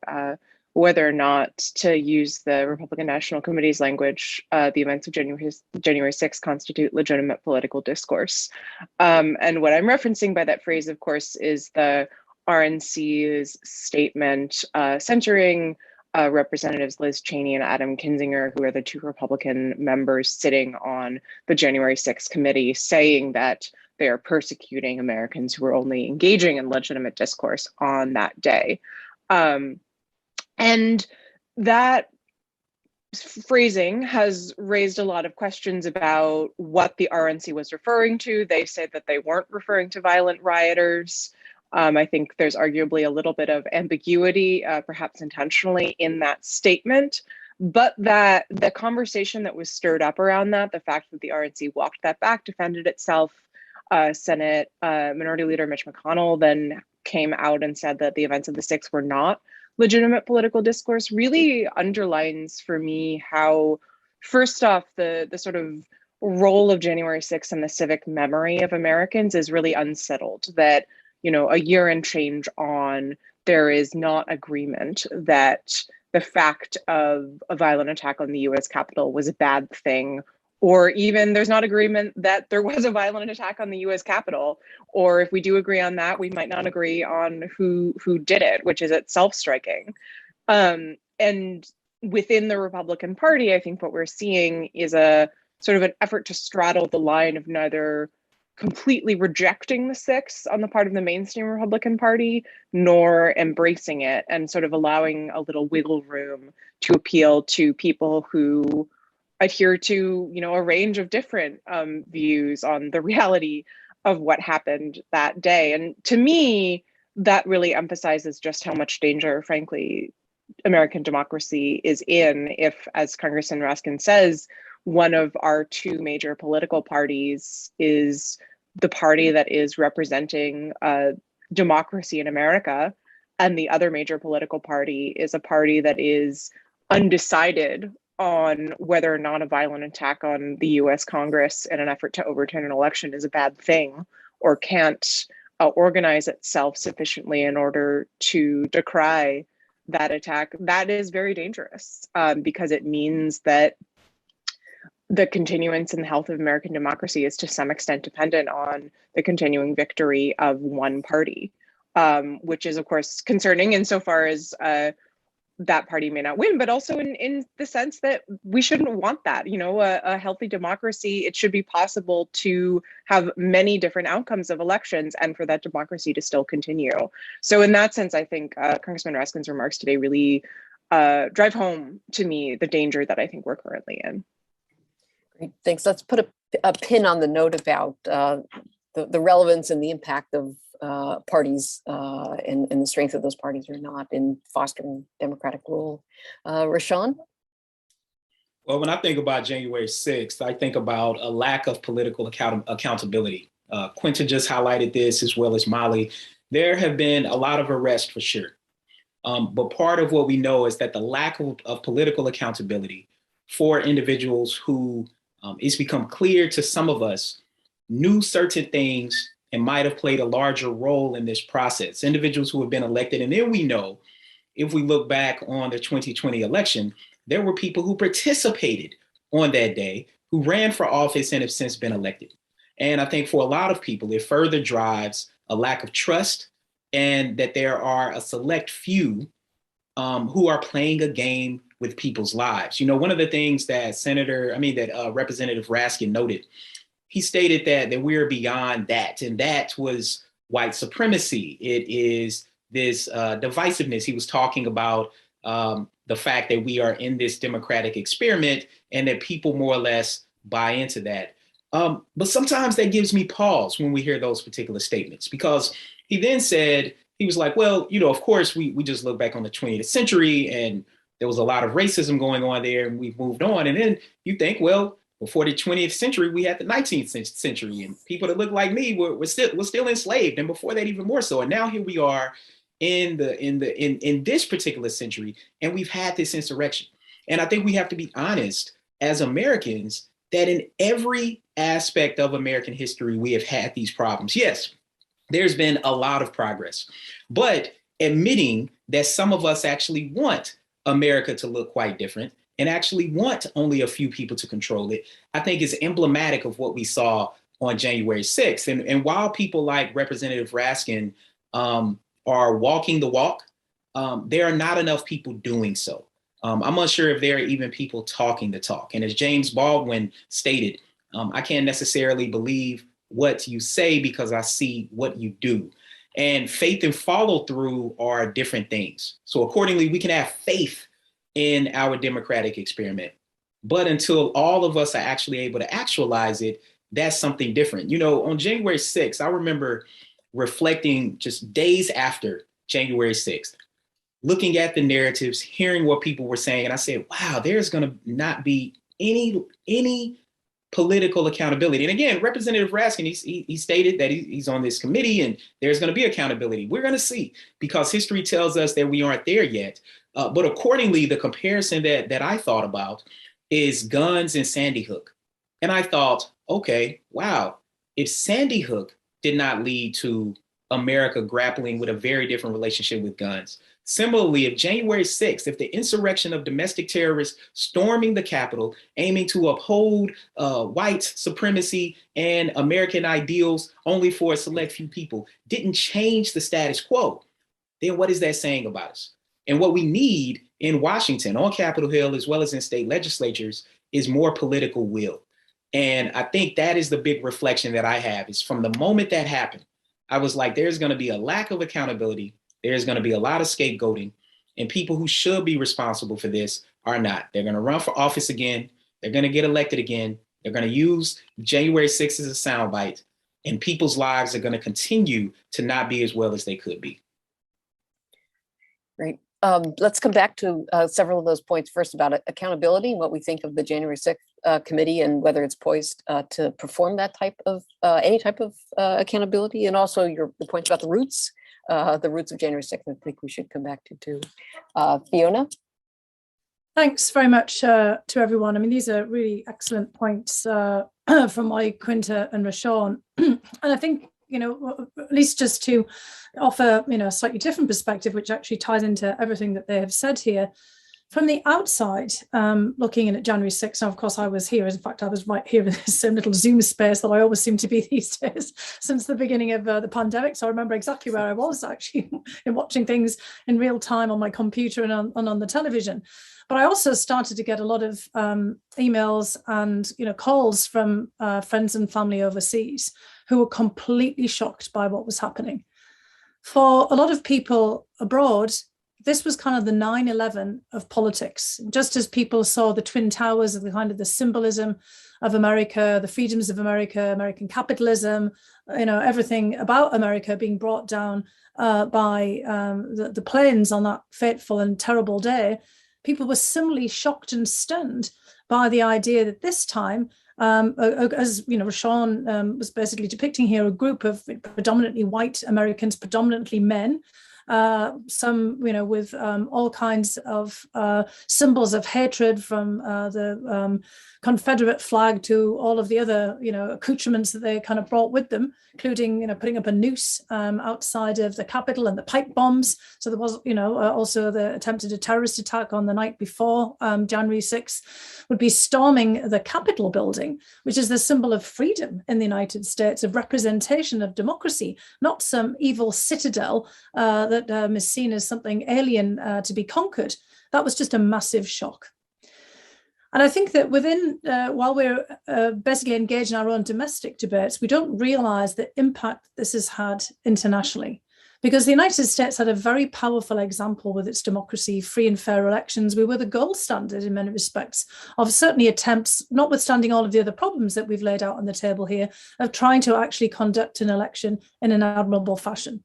whether or not to use the Republican National Committee's language, the events of January 6th constitute legitimate political discourse. And what I'm referencing by that phrase, of course, is the RNC's statement censuring Representatives Liz Cheney and Adam Kinzinger, who are the 2 Republican members sitting on the January 6th committee, saying that they are persecuting Americans who are only engaging in legitimate discourse on that day. And that phrasing has raised a lot of questions about what the RNC was referring to. They said that they weren't referring to violent rioters. I think there's arguably a little bit of ambiguity, perhaps intentionally, in that statement, but that the conversation that was stirred up around that, the fact that the RNC walked that back, defended itself, Senate Minority Leader Mitch McConnell then came out and said that the events of the 6th were not legitimate political discourse, really underlines for me how, first off, the sort of role of January 6th in the civic memory of Americans is really unsettled, that a year and change on, there is not agreement that the fact of a violent attack on the US Capitol was a bad thing, or even there's not agreement that there was a violent attack on the US Capitol, or if we do agree on that, we might not agree on who did it, which is itself striking. And within the Republican Party, I think what we're seeing is a sort of an effort to straddle the line of neither completely rejecting the 6th on the part of the mainstream Republican Party, nor embracing it and sort of allowing a little wiggle room to appeal to people who adhere to, a range of different views on the reality of what happened that day. And to me, that really emphasizes just how much danger, frankly, American democracy is in if, as Congressman Raskin says, one of our 2 major political parties is the party that is representing democracy in America, and the other major political party is a party that is undecided on whether or not a violent attack on the US Congress in an effort to overturn an election is a bad thing, or can't organize itself sufficiently in order to decry that attack. That is very dangerous because it means that the continuance and health of American democracy is to some extent dependent on the continuing victory of one party, which is, of course, concerning insofar as that party may not win, but also in the sense that we shouldn't want that. A healthy democracy, it should be possible to have many different outcomes of elections and for that democracy to still continue. So in that sense, I think Congressman Raskin's remarks today really drive home to me the danger that I think we're currently in. Great, thanks. Let's put a pin on the note about the relevance and the impact of parties and the strength of those parties or not in fostering democratic rule. Rashawn? Well, when I think about January 6th, I think about a lack of political accountability. Quinta just highlighted this, as well as Molly. There have been a lot of arrests for sure. But part of what we know is that the lack of political accountability for individuals who it's become clear to some of us knew certain things and might have played a larger role in this process. Individuals who have been elected. And then we know, if we look back on the 2020 election, there were people who participated on that day, who ran for office and have since been elected. And I think for a lot of people, it further drives a lack of trust, and that there are a select few who are playing a game with people's lives. You know, one of the things that Representative Raskin noted, he stated that we're beyond that, and that was white supremacy. It is this divisiveness. He was talking about the fact that we are in this democratic experiment and that people more or less buy into that. But sometimes that gives me pause when we hear those particular statements, because he then said, he was like, well, of course, we just look back on the 20th century and there was a lot of racism going on there and we've moved on. And then you think, well, before the 20th century, we had the 19th century and people that look like me were still enslaved. And before that, even more so. And now here we are in this particular century, and we've had this insurrection. And I think we have to be honest as Americans that in every aspect of American history, we have had these problems. Yes, there's been a lot of progress, but admitting that some of us actually want America to look quite different and actually want only a few people to control it, I think is emblematic of what we saw on January 6th. And while people like Representative Raskin are walking the walk, there are not enough people doing so. I'm unsure if there are even people talking the talk. And as James Baldwin stated, I can't necessarily believe what you say because I see what you do. And faith and follow through are different things. So accordingly, we can have faith in our democratic experiment. But until all of us are actually able to actualize it, that's something different. On January 6th, I remember reflecting just days after January 6th, looking at the narratives, hearing what people were saying. And I said, wow, there's going to not be any political accountability. And again, Representative Raskin, he stated that he's on this committee and there's going to be accountability. We're going to see, because history tells us that we aren't there yet. But accordingly, the comparison that I thought about is guns and Sandy Hook. And I thought, okay, wow, if Sandy Hook did not lead to America grappling with a very different relationship with guns, similarly, if January 6th, if the insurrection of domestic terrorists storming the Capitol, aiming to uphold white supremacy and American ideals only for a select few people, didn't change the status quo, then what is that saying about us? And what we need in Washington, on Capitol Hill, as well as in state legislatures, is more political will. And I think that is the big reflection that I have, is from the moment that happened, I was like, there's going to be a lack of accountability. There's going to be a lot of scapegoating, and people who should be responsible for this are not. They're going to run for office again. They're going to get elected again. They're going to use January 6th as a soundbite, and people's lives are going to continue to not be as well as they could be. Great. Let's come back to several of those points. First, about accountability and what we think of the January 6th committee and whether it's poised to perform that type of any type of accountability, and also the point about the roots of January 6th. I think we should come back to too. Fiona? Thanks very much to everyone. I mean, these are really excellent points from Molly, Quinta and Rashawn. And I think, at least just to offer, a slightly different perspective, which actually ties into everything that they have said here. From the outside, looking in at January 6th, and of course I was here. In fact, I was right here in this little Zoom space that I always seem to be these days since the beginning of the pandemic. So I remember exactly where I was actually in watching things in real time on my computer and on the television. But I also started to get a lot of emails and calls from friends and family overseas who were completely shocked by what was happening. For a lot of people abroad, this was kind of the 9/11 of politics. Just as people saw the Twin Towers as the kind of the symbolism of America, the freedoms of America, American capitalism, everything about America being brought down by the planes on that fateful and terrible day, people were similarly shocked and stunned by the idea that this time, as Rashawn was basically depicting here, a group of predominantly white Americans, predominantly men, some with all kinds of symbols of hatred, from the Confederate flag to all of the other accoutrements that they kind of brought with them, including putting up a noose outside of the Capitol and the pipe bombs. So there was also the attempted terrorist attack on the night before January 6th, would be storming the Capitol building, which is the symbol of freedom in the United States, of representation of democracy, not some evil citadel that is seen as something alien to be conquered. That was just a massive shock. And I think that while we're basically engaged in our own domestic debates, we don't realize the impact this has had internationally. Because the United States had a very powerful example with its democracy, free and fair elections. We were the gold standard in many respects of certainly attempts, notwithstanding all of the other problems that we've laid out on the table here, of trying to actually conduct an election in an admirable fashion.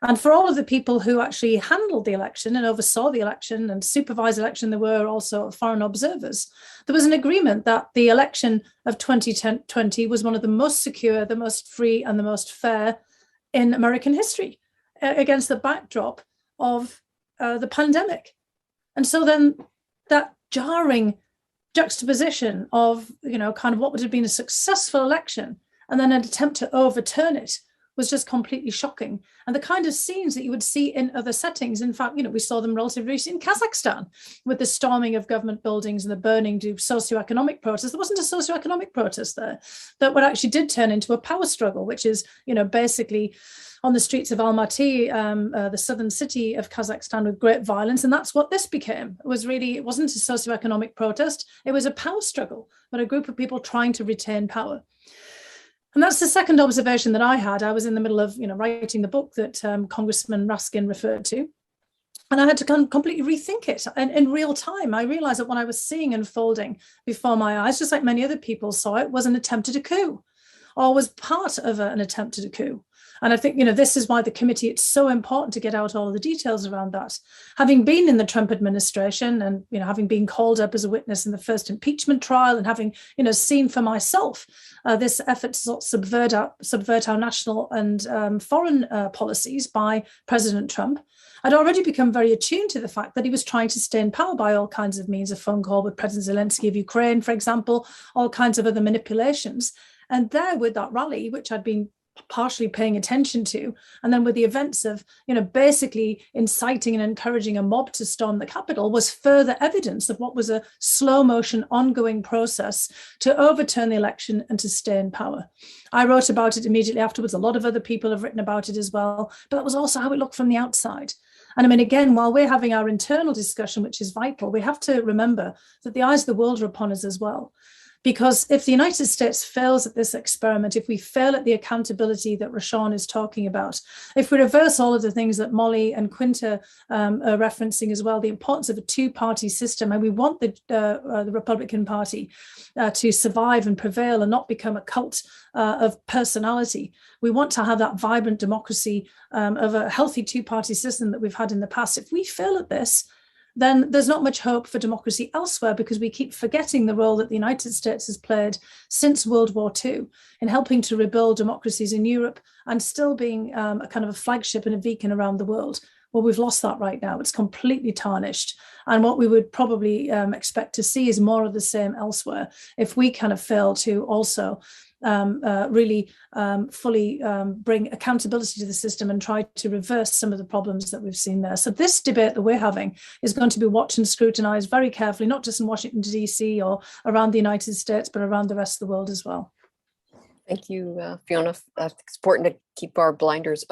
And for all of the people who actually handled the election and oversaw the election and supervised the election, there were also foreign observers. There was an agreement that the election of 2020 was one of the most secure, the most free, and the most fair in American history, against the backdrop of the pandemic. And so then that jarring juxtaposition of, kind of what would have been a successful election and then an attempt to overturn it was just completely shocking. And the kind of scenes that you would see in other settings, in fact, we saw them relatively recently in Kazakhstan with the storming of government buildings and the burning due to socioeconomic protests. There wasn't a socioeconomic protest there, but what actually did turn into a power struggle, which is, basically on the streets of Almaty, the southern city of Kazakhstan, with great violence. And that's what this became. It wasn't a socioeconomic protest. It was a power struggle, but a group of people trying to retain power. And that's the second observation that I had. I was in the middle of, writing the book that Congressman Raskin referred to. And I had to completely rethink it. And in real time, I realized that what I was seeing unfolding before my eyes, just like many other people saw it, was an attempt at a coup, or was part of an attempt at a coup. And I think, this is why the committee, it's so important to get out all of the details around that. Having been in the Trump administration and, having been called up as a witness in the first impeachment trial and having, seen for myself this effort to subvert our national and foreign policies by President Trump, I'd already become very attuned to the fact that he was trying to stay in power by all kinds of means, a phone call with President Zelensky of Ukraine, for example, all kinds of other manipulations. And there with that rally, which I'd been partially paying attention to, and then with the events of, basically inciting and encouraging a mob to storm the Capitol, was further evidence of what was a slow motion ongoing process to overturn the election and to stay in power. I wrote about it immediately afterwards. A lot of other people have written about it as well, but that was also how it looked from the outside. And again, while we're having our internal discussion, which is vital, we have to remember that the eyes of the world are upon us as well. Because if the United States fails at this experiment, if we fail at the accountability that Rashawn is talking about, if we reverse all of the things that Molly and Quinta are referencing as well, the importance of a two-party system, and we want the Republican Party to survive and prevail and not become a cult of personality. We want to have that vibrant democracy of a healthy two-party system that we've had in the past. If we fail at this, then there's not much hope for democracy elsewhere, because we keep forgetting the role that the United States has played since World War II in helping to rebuild democracies in Europe and still being a kind of a flagship and a beacon around the world. Well, we've lost that right now. It's completely tarnished. And what we would probably expect to see is more of the same elsewhere if we kind of fail to also really fully bring accountability to the system and try to reverse some of the problems that we've seen there. So this debate that we're having is going to be watched and scrutinized very carefully, not just in Washington, D.C. or around the United States, but around the rest of the world as well. Thank you, Fiona. It's important to keep our blinders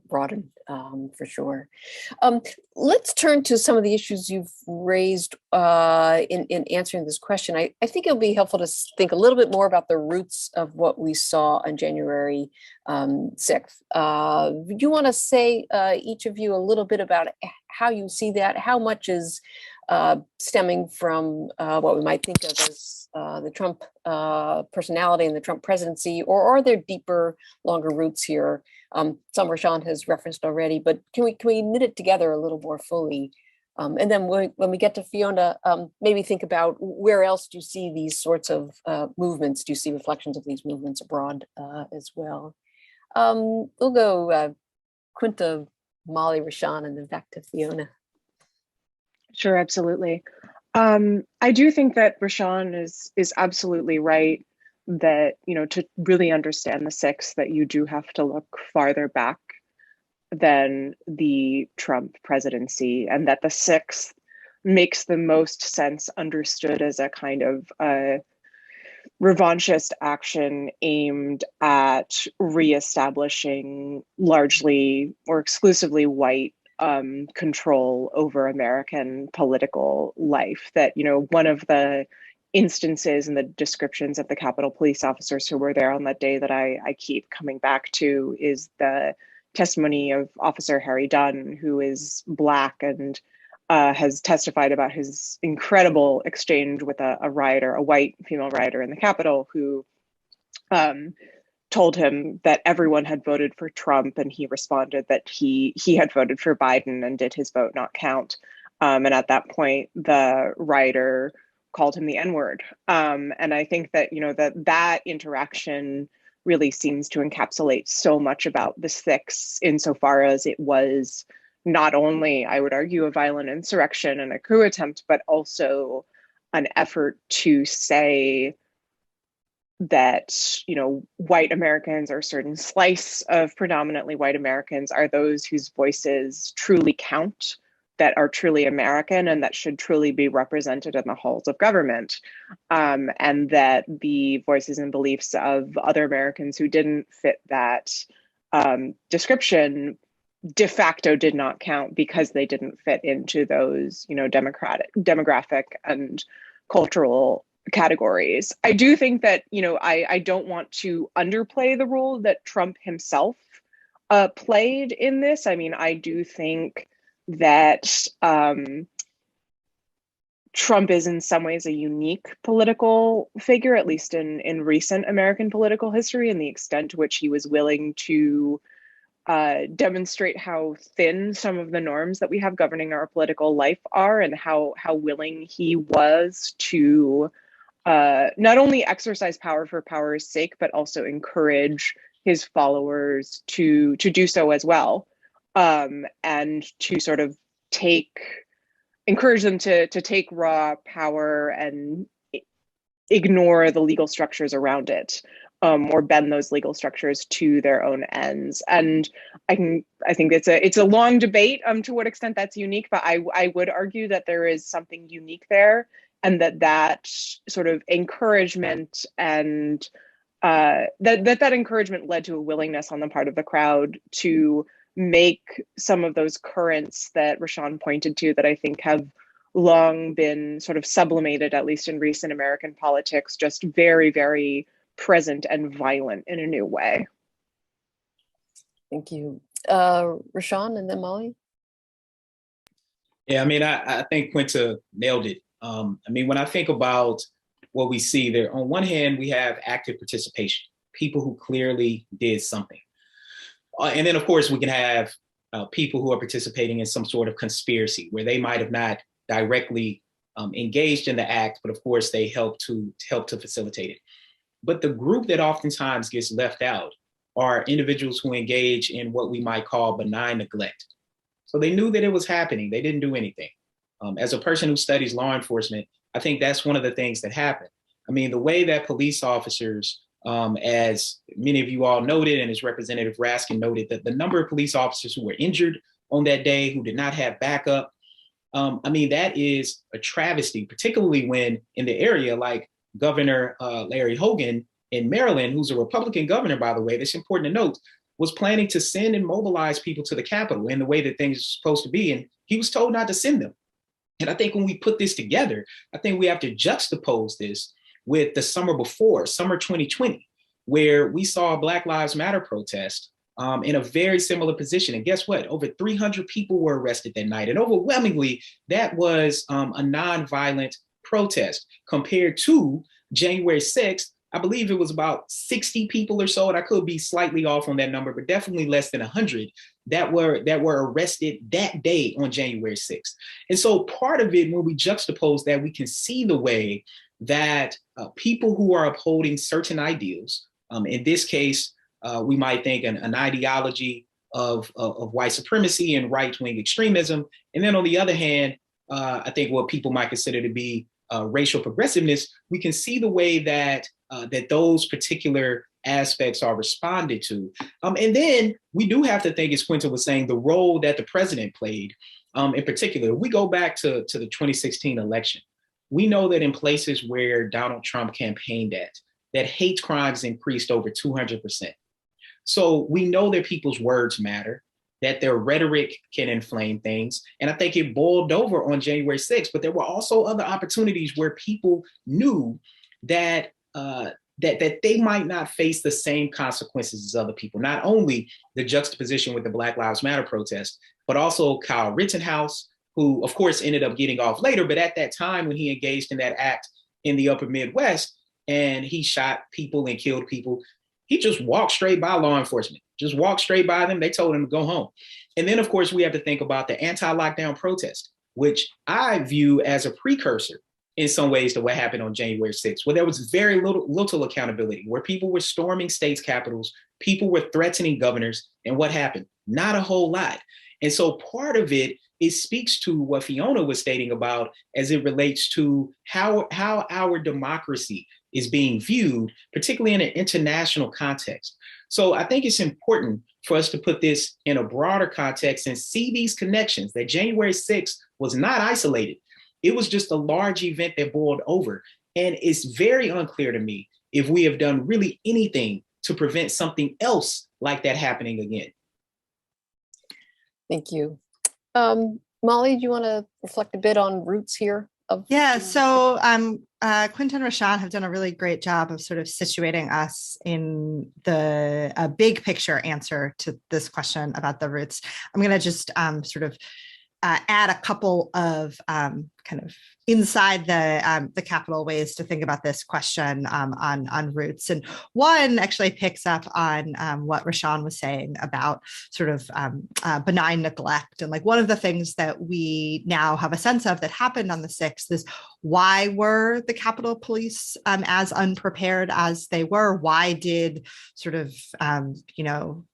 broadened for sure. Let's turn to some of the issues you've raised in answering this question. I think it'll be helpful to think a little bit more about the roots of what we saw on January 6th. Do you want to say, each of you, a little bit about how you see that? How much is stemming from what we might think of as the Trump personality and the Trump presidency, or are there deeper, longer roots here? Some Rashawn has referenced already, but can we knit it together a little more fully? And then when we get to Fiona, maybe think about where else do you see these sorts of movements? Do you see reflections of these movements abroad as well? We'll go Quinta, Molly, Rashawn, and then back to Fiona. Sure, absolutely. I do think that Rashawn is absolutely right that, to really understand the 6th, that you do have to look farther back than the Trump presidency, and that the 6th makes the most sense understood as a kind of revanchist action aimed at reestablishing largely or exclusively white control over American political life. That, one of the instances in the descriptions of the Capitol police officers who were there on that day that I keep coming back to is the testimony of Officer Harry Dunn, who is Black and has testified about his incredible exchange with a rioter, a white female rioter in the Capitol, who told him that everyone had voted for Trump, and he responded that he had voted for Biden, and did his vote not count? And at that point, the rioter called him the N-word. And I think that, that interaction really seems to encapsulate so much about the six, insofar as it was not only, I would argue, a violent insurrection and a coup attempt, but also an effort to say that, white Americans, or a certain slice of predominantly white Americans, are those whose voices truly count, that are truly American, and that should truly be represented in the halls of government. And that the voices and beliefs of other Americans who didn't fit that description de facto did not count, because they didn't fit into those, demographic and cultural categories. I do think that, I don't want to underplay the role that Trump himself played in this. I mean, I do think that Trump is in some ways a unique political figure, at least in recent American political history, and the extent to which he was willing to demonstrate how thin some of the norms that we have governing our political life are, and how willing he was to not only exercise power for power's sake, but also encourage his followers to do so as well, and to sort of encourage them to take raw power and ignore the legal structures around it, or bend those legal structures to their own ends. And I think it's a long debate to what extent that's unique, but I would argue that there is something unique there, and that sort of encouragement and that encouragement led to a willingness on the part of the crowd to make some of those currents that Rashawn pointed to, that I think have long been sort of sublimated, at least in recent American politics, just very, very present and violent in a new way. Thank you. Rashawn, and then Molly. Yeah, I mean, I think Quinta nailed it. I mean, when I think about what we see there, on one hand, we have active participation, people who clearly did something. And then, of course, we can have people who are participating in some sort of conspiracy, where they might have not directly engaged in the act, but of course, they help to facilitate it. But the group that oftentimes gets left out are individuals who engage in what we might call benign neglect. So they knew that it was happening. They didn't do anything. As a person who studies law enforcement, I think that's one of the things that happened. I mean, the way that police officers, as many of you all noted, and as Representative Raskin noted, that the number of police officers who were injured on that day, who did not have backup, I mean, that is a travesty, particularly when in the area like Governor Larry Hogan in Maryland, who's a Republican governor, by the way, that's important to note, was planning to send and mobilize people to the Capitol in the way that things are supposed to be. And he was told not to send them. And I think when we put this together, I think we have to juxtapose this with the summer before, summer 2020, where we saw a Black Lives Matter protest in a very similar position. And guess what? Over 300 people were arrested that night. And overwhelmingly, that was a nonviolent protest compared to January 6th. I believe it was about 60 people or so, and I could be slightly off on that number, but definitely less than 100 that were arrested that day on January 6th. And so part of it, when we juxtapose that, we can see the way that people who are upholding certain ideals, in this case, we might think an ideology of white supremacy and right-wing extremism. And then on the other hand, I think what people might consider to be racial progressiveness, we can see the way that those particular aspects are responded to. And then we do have to think, as Quinta was saying, the role that the president played in particular. We go back to the 2016 election. We know that in places where Donald Trump campaigned at, that hate crimes increased over 200%. So we know that people's words matter, that their rhetoric can inflame things. And I think it boiled over on January 6th, but there were also other opportunities where people knew that that they might not face the same consequences as other people. Not only the juxtaposition with the Black Lives Matter protest, but also Kyle Rittenhouse, who of course ended up getting off later, but at that time when he engaged in that act in the upper Midwest and he shot people and killed people, he just walked straight by law enforcement, just walked straight by them. They told him to go home. And then of course we have to think about the anti-lockdown protest, which I view as a precursor in some ways to what happened on January 6th, where there was very little accountability, where people were storming states' capitals, people were threatening governors, and what happened? Not a whole lot. And so part of it speaks to what Fiona was stating about as it relates to how our democracy is being viewed, particularly in an international context. So I think it's important for us to put this in a broader context and see these connections, that January 6th was not isolated. It was just a large event that boiled over. And it's very unclear to me if we have done really anything to prevent something else like that happening again. Thank you. Molly, do you want to reflect a bit on roots here? Yeah, so Quinta and Rashawn have done a really great job of sort of situating us in the big picture answer to this question about the roots. I'm going to just sort of add a couple of kind of inside the Capitol ways to think about this question on roots. And one actually picks up on what Rashawn was saying about sort of benign neglect. And like one of the things that we now have a sense of that happened on the 6th is why were the Capitol Police as unprepared as they were? Why did sort of,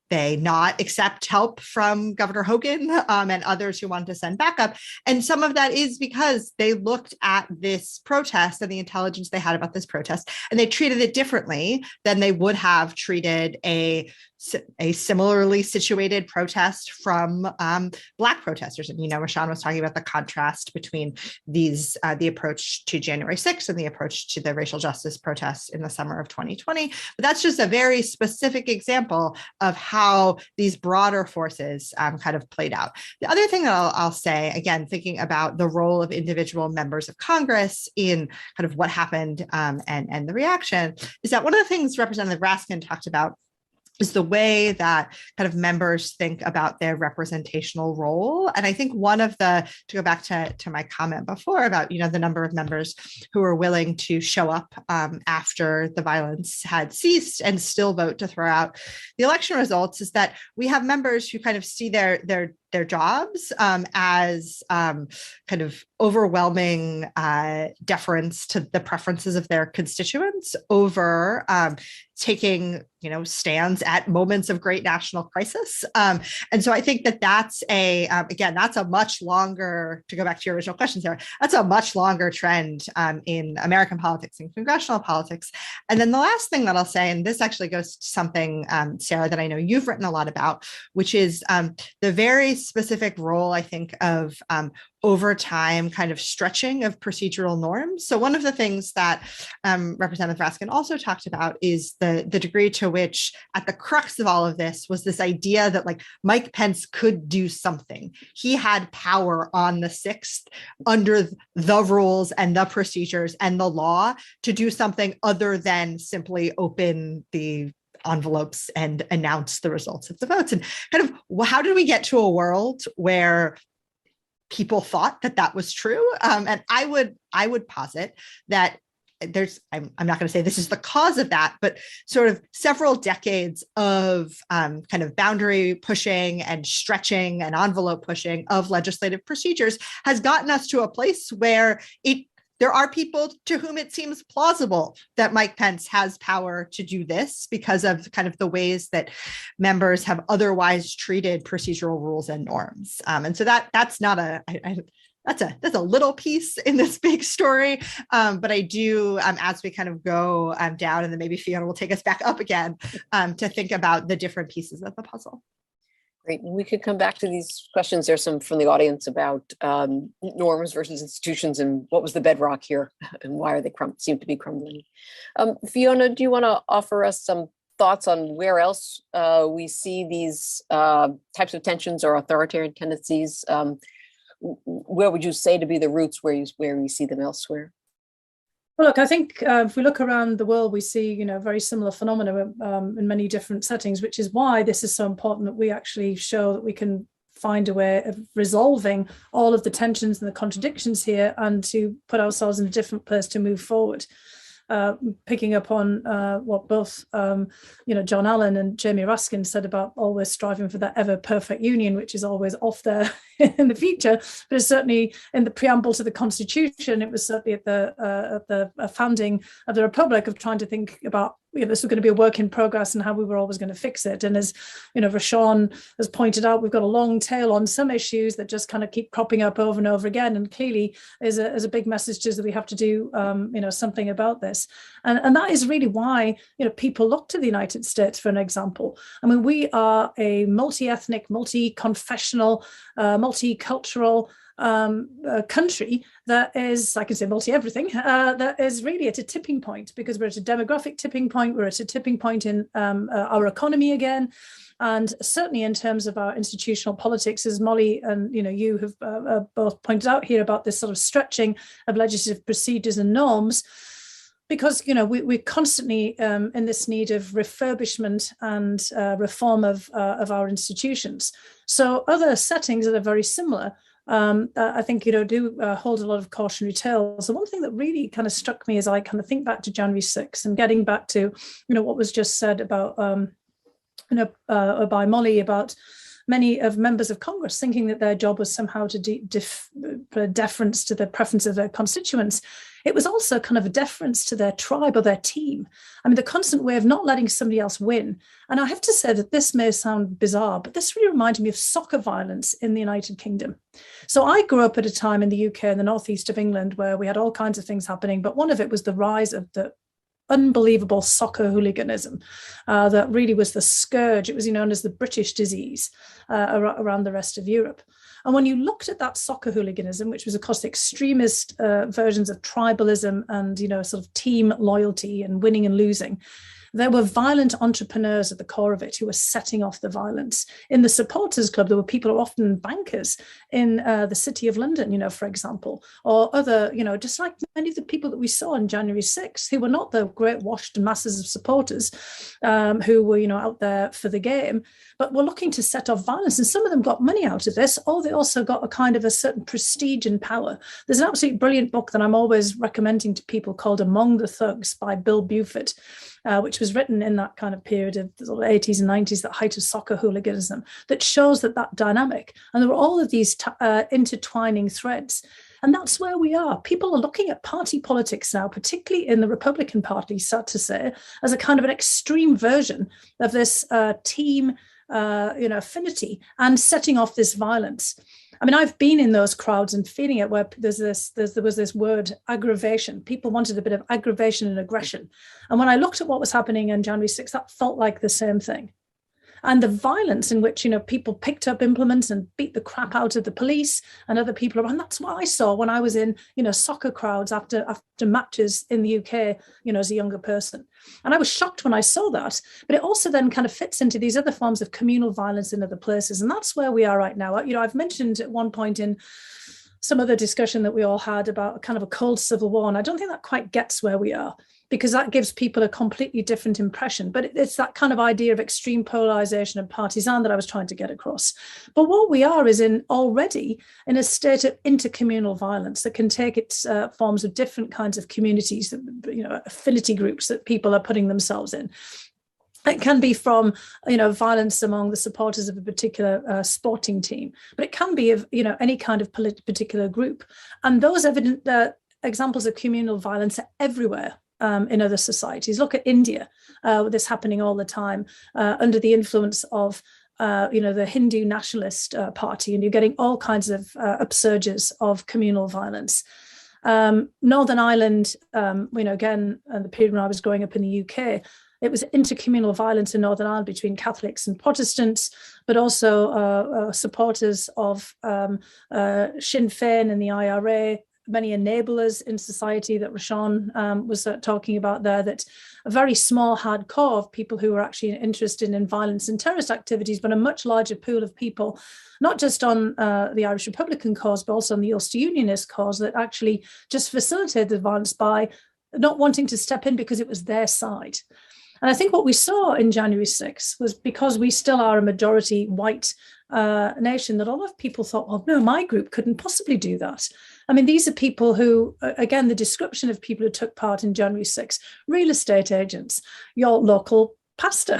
they not accept help from Governor Hogan and others who wanted to send backup? And some of that is because they looked at this protest and the intelligence they had about this protest, and they treated it differently than they would have treated a similarly situated protest from Black protesters. And, Rashawn was talking about the contrast between these, the approach to January 6th and the approach to the racial justice protests in the summer of 2020. But that's just a very specific example of how these broader forces kind of played out. The other thing that I'll say, again, thinking about the role of individual members of Congress in kind of what happened and the reaction, is that one of the things Representative Raskin talked about is the way that kind of members think about their representational role. And I think one of to go back to my comment before about, the number of members who are willing to show up after the violence had ceased and still vote to throw out the election results, is that we have members who kind of see their jobs as kind of overwhelming deference to the preferences of their constituents over taking stands at moments of great national crisis. And so I think that's again, that's a much longer, to go back to your original question, Sarah, that's a much longer trend in American politics and congressional politics. And then the last thing that I'll say, and this actually goes to something, Sarah, that I know you've written a lot about, which is the very specific role, I think, of over time kind of stretching of procedural norms. So one of the things that Representative Raskin also talked about is the degree to which at the crux of all of this was this idea that like Mike Pence could do something. He had power on the 6th under the rules and the procedures and the law to do something other than simply open the envelopes and announce the results of the votes. And kind of how did we get to a world where people thought that was true? And I would posit that I'm not going to say this is the cause of that, but sort of several decades of kind of boundary pushing and stretching and envelope pushing of legislative procedures has gotten us to a place where there are people to whom it seems plausible that Mike Pence has power to do this because of kind of the ways that members have otherwise treated procedural rules and norms. And so that's not that's a little piece in this big story. But I do, as we kind of go down, and then maybe Fiona will take us back up again to think about the different pieces of the puzzle. Great. We could come back to these questions. There's some from the audience about norms versus institutions and what was the bedrock here and why are they seem to be crumbling. Fiona, do you want to offer us some thoughts on where else we see these types of tensions or authoritarian tendencies? Where would you say to be the roots where we see them elsewhere? Well, look, I think if we look around the world, we see, very similar phenomena in many different settings, which is why this is so important that we actually show that we can find a way of resolving all of the tensions and the contradictions here and to put ourselves in a different place to move forward. Picking up on what both John Allen and Jamie Raskin said about always striving for that ever perfect union, which is always off there in the future, but it's certainly in the preamble to the Constitution. It was certainly at the founding of the Republic of trying to think about this was going to be a work in progress and how we were always going to fix it. And as Rashawn has pointed out, we've got a long tail on some issues that just kind of keep cropping up over and over again. And clearly is a big message to us that we have to do something about this. And that is really why people look to the United States for an example. I mean, we are a multi-ethnic, multi-confessional, multicultural country that is, I can say multi-everything, that is really at a tipping point, because we're at a demographic tipping point, we're at a tipping point in our economy again, and certainly in terms of our institutional politics, as Molly and you have both pointed out here about this sort of stretching of legislative procedures and norms, because we're constantly in this need of refurbishment and reform of our institutions. So other settings that are very similar, I think, do hold a lot of cautionary tales. The one thing that really kind of struck me as I kind of think back to January 6th and getting back to, what was just said about, by Molly about many of members of Congress thinking that their job was somehow to put deference to the preferences of their constituents. It was also kind of a deference to their tribe or their team. I mean, the constant way of not letting somebody else win. And I have to say that this may sound bizarre, but this really reminded me of soccer violence in the United Kingdom. So I grew up at a time in the UK, in the northeast of England, where we had all kinds of things happening, but one of it was the rise of the unbelievable soccer hooliganism that really was the scourge. It was known as the British disease around the rest of Europe. And when you looked at that soccer hooliganism, which was, of course, the extremist versions of tribalism and, sort of team loyalty and winning and losing, there were violent entrepreneurs at the core of it who were setting off the violence. In the supporters club, there were people who were often bankers in the city of London, for example, or other, just like many of the people that we saw on January 6th, who were not the great washed masses of supporters who were, out there for the game, but were looking to set off violence. And some of them got money out of this, or they also got a kind of a certain prestige and power. There's an absolutely brilliant book that I'm always recommending to people called Among the Thugs by Bill Buford, which was written in that kind of period of the 80s and 90s, that height of soccer hooliganism, that shows that dynamic. And there were all of these intertwining threads. And that's where we are. People are looking at party politics now, particularly in the Republican Party, sad to say, as a kind of an extreme version of this team affinity and setting off this violence. I mean, I've been in those crowds and feeling it, where there was this word aggravation. People wanted a bit of aggravation and aggression. And when I looked at what was happening on January 6th, that felt like the same thing. And the violence in which, people picked up implements and beat the crap out of the police and other people around. That's what I saw when I was in, soccer crowds after matches in the UK, as a younger person. And I was shocked when I saw that. But it also then kind of fits into these other forms of communal violence in other places. And that's where we are right now. I've mentioned at one point in some other discussion that we all had about kind of a cold civil war. And I don't think that quite gets where we are, because that gives people a completely different impression. But it's that kind of idea of extreme polarization and partisan that I was trying to get across. But what we are is already in a state of intercommunal violence that can take its forms of different kinds of communities, affinity groups that people are putting themselves in. It can be from, violence among the supporters of a particular sporting team, but it can be of, any kind of particular group. And those examples of communal violence are everywhere in other societies. Look at India, with this happening all the time under the influence of the Hindu nationalist party, and you're getting all kinds of upsurges of communal violence. Northern Ireland, again, in the period when I was growing up in the UK, it was intercommunal violence in Northern Ireland between Catholics and Protestants, but also supporters of Sinn Féin and the IRA, many enablers in society that Rashawn was talking about there, that a very small hard core of people who were actually interested in violence and terrorist activities, but a much larger pool of people, not just on the Irish Republican cause, but also on the Ulster Unionist cause, that actually just facilitated the violence by not wanting to step in because it was their side. And I think what we saw in January 6th was, because we still are a majority white nation, that a lot of people thought, well, no, my group couldn't possibly do that. I mean, these are people who, again, the description of people who took part in January 6th, real estate agents, your local pastor,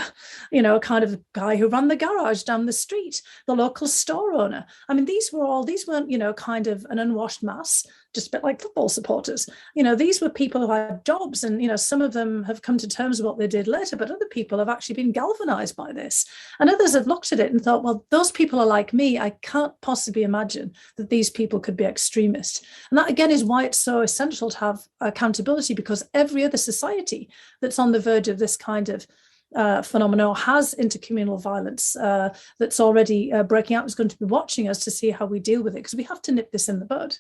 kind of guy who ran the garage down the street, the local store owner. I mean, these weren't, kind of an unwashed mass, just a bit like football supporters. These were people who had jobs, and, some of them have come to terms with what they did later, but other people have actually been galvanized by this. And others have looked at it and thought, well, those people are like me. I can't possibly imagine that these people could be extremist. And that, again, is why it's so essential to have accountability, because every other society that's on the verge of this kind of phenomenon has intercommunal violence that's already breaking out, is going to be watching us to see how we deal with it, because we have to nip this in the bud.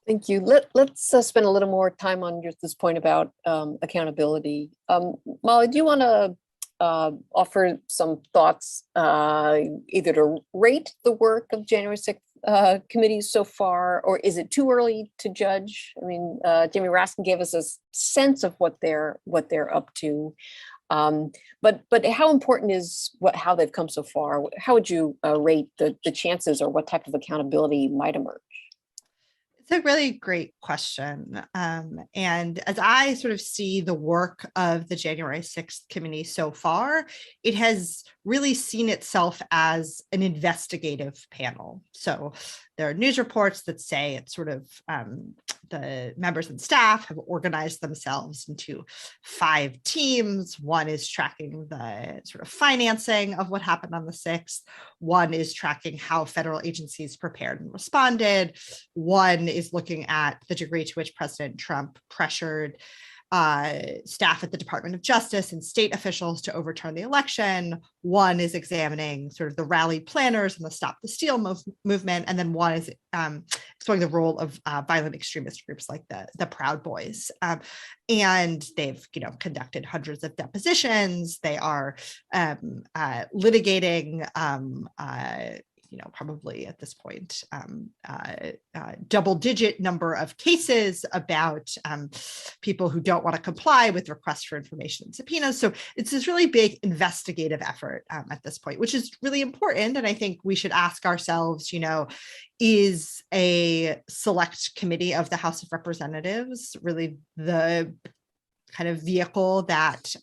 Thank you. Let's spend a little more time on this point about accountability. Molly, do you want to offer some thoughts, either to rate the work of January 6th committees so far, or is it too early to judge? I mean, Jamie Raskin gave us a sense of what they're up to. But how important is how they've come so far? How would you rate the chances, or what type of accountability might emerge? It's a really great question. And as I sort of see the work of the January 6th committee so far, it has really seen itself as an investigative panel. So there are news reports that say it's sort of the members and staff have organized themselves into 5 teams. One is tracking the sort of financing of what happened on the 6th. One is tracking how federal agencies prepared and responded. One is looking at the degree to which President Trump pressured staff at the Department of Justice and state officials to overturn the election. One is examining sort of the rally planners and the Stop the Steal movement. And then one is exploring the role of violent extremist groups like the Proud Boys. And they've, conducted hundreds of depositions. They are litigating probably at this point, double-digit number of cases about people who don't want to comply with requests for information and subpoenas. So it's this really big investigative effort at this point, which is really important. And I think we should ask ourselves, is a select committee of the House of Representatives really the kind of vehicle that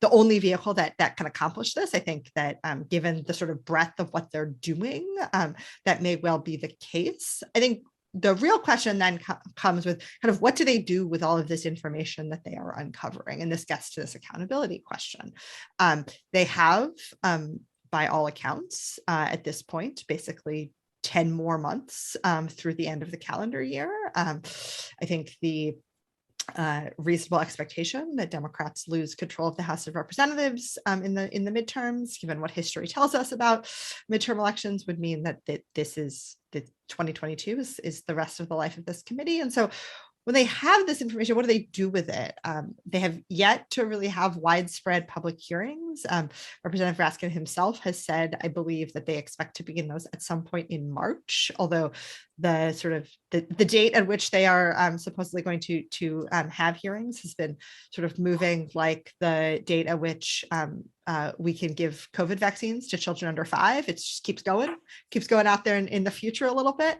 the only vehicle that can accomplish this? I think that given the sort of breadth of what they're doing, that may well be the case. I think the real question then comes with kind of what do they do with all of this information that they are uncovering? And this gets to this accountability question. They have, by all accounts, at this point, basically 10 more months through the end of the calendar year. I think the reasonable expectation that Democrats lose control of the House of Representatives in the midterms, given what history tells us about midterm elections, would mean that this is the 2022 is the rest of the life of this committee. And so when they have this information, what do they do with it? They have yet to really have widespread public hearings. Representative Raskin himself has said, I believe, that they expect to begin those at some point in March, although the sort of the date at which they are supposedly going to have hearings has been sort of moving like the date at which we can give COVID vaccines to children under 5. It just keeps going out there in the future a little bit.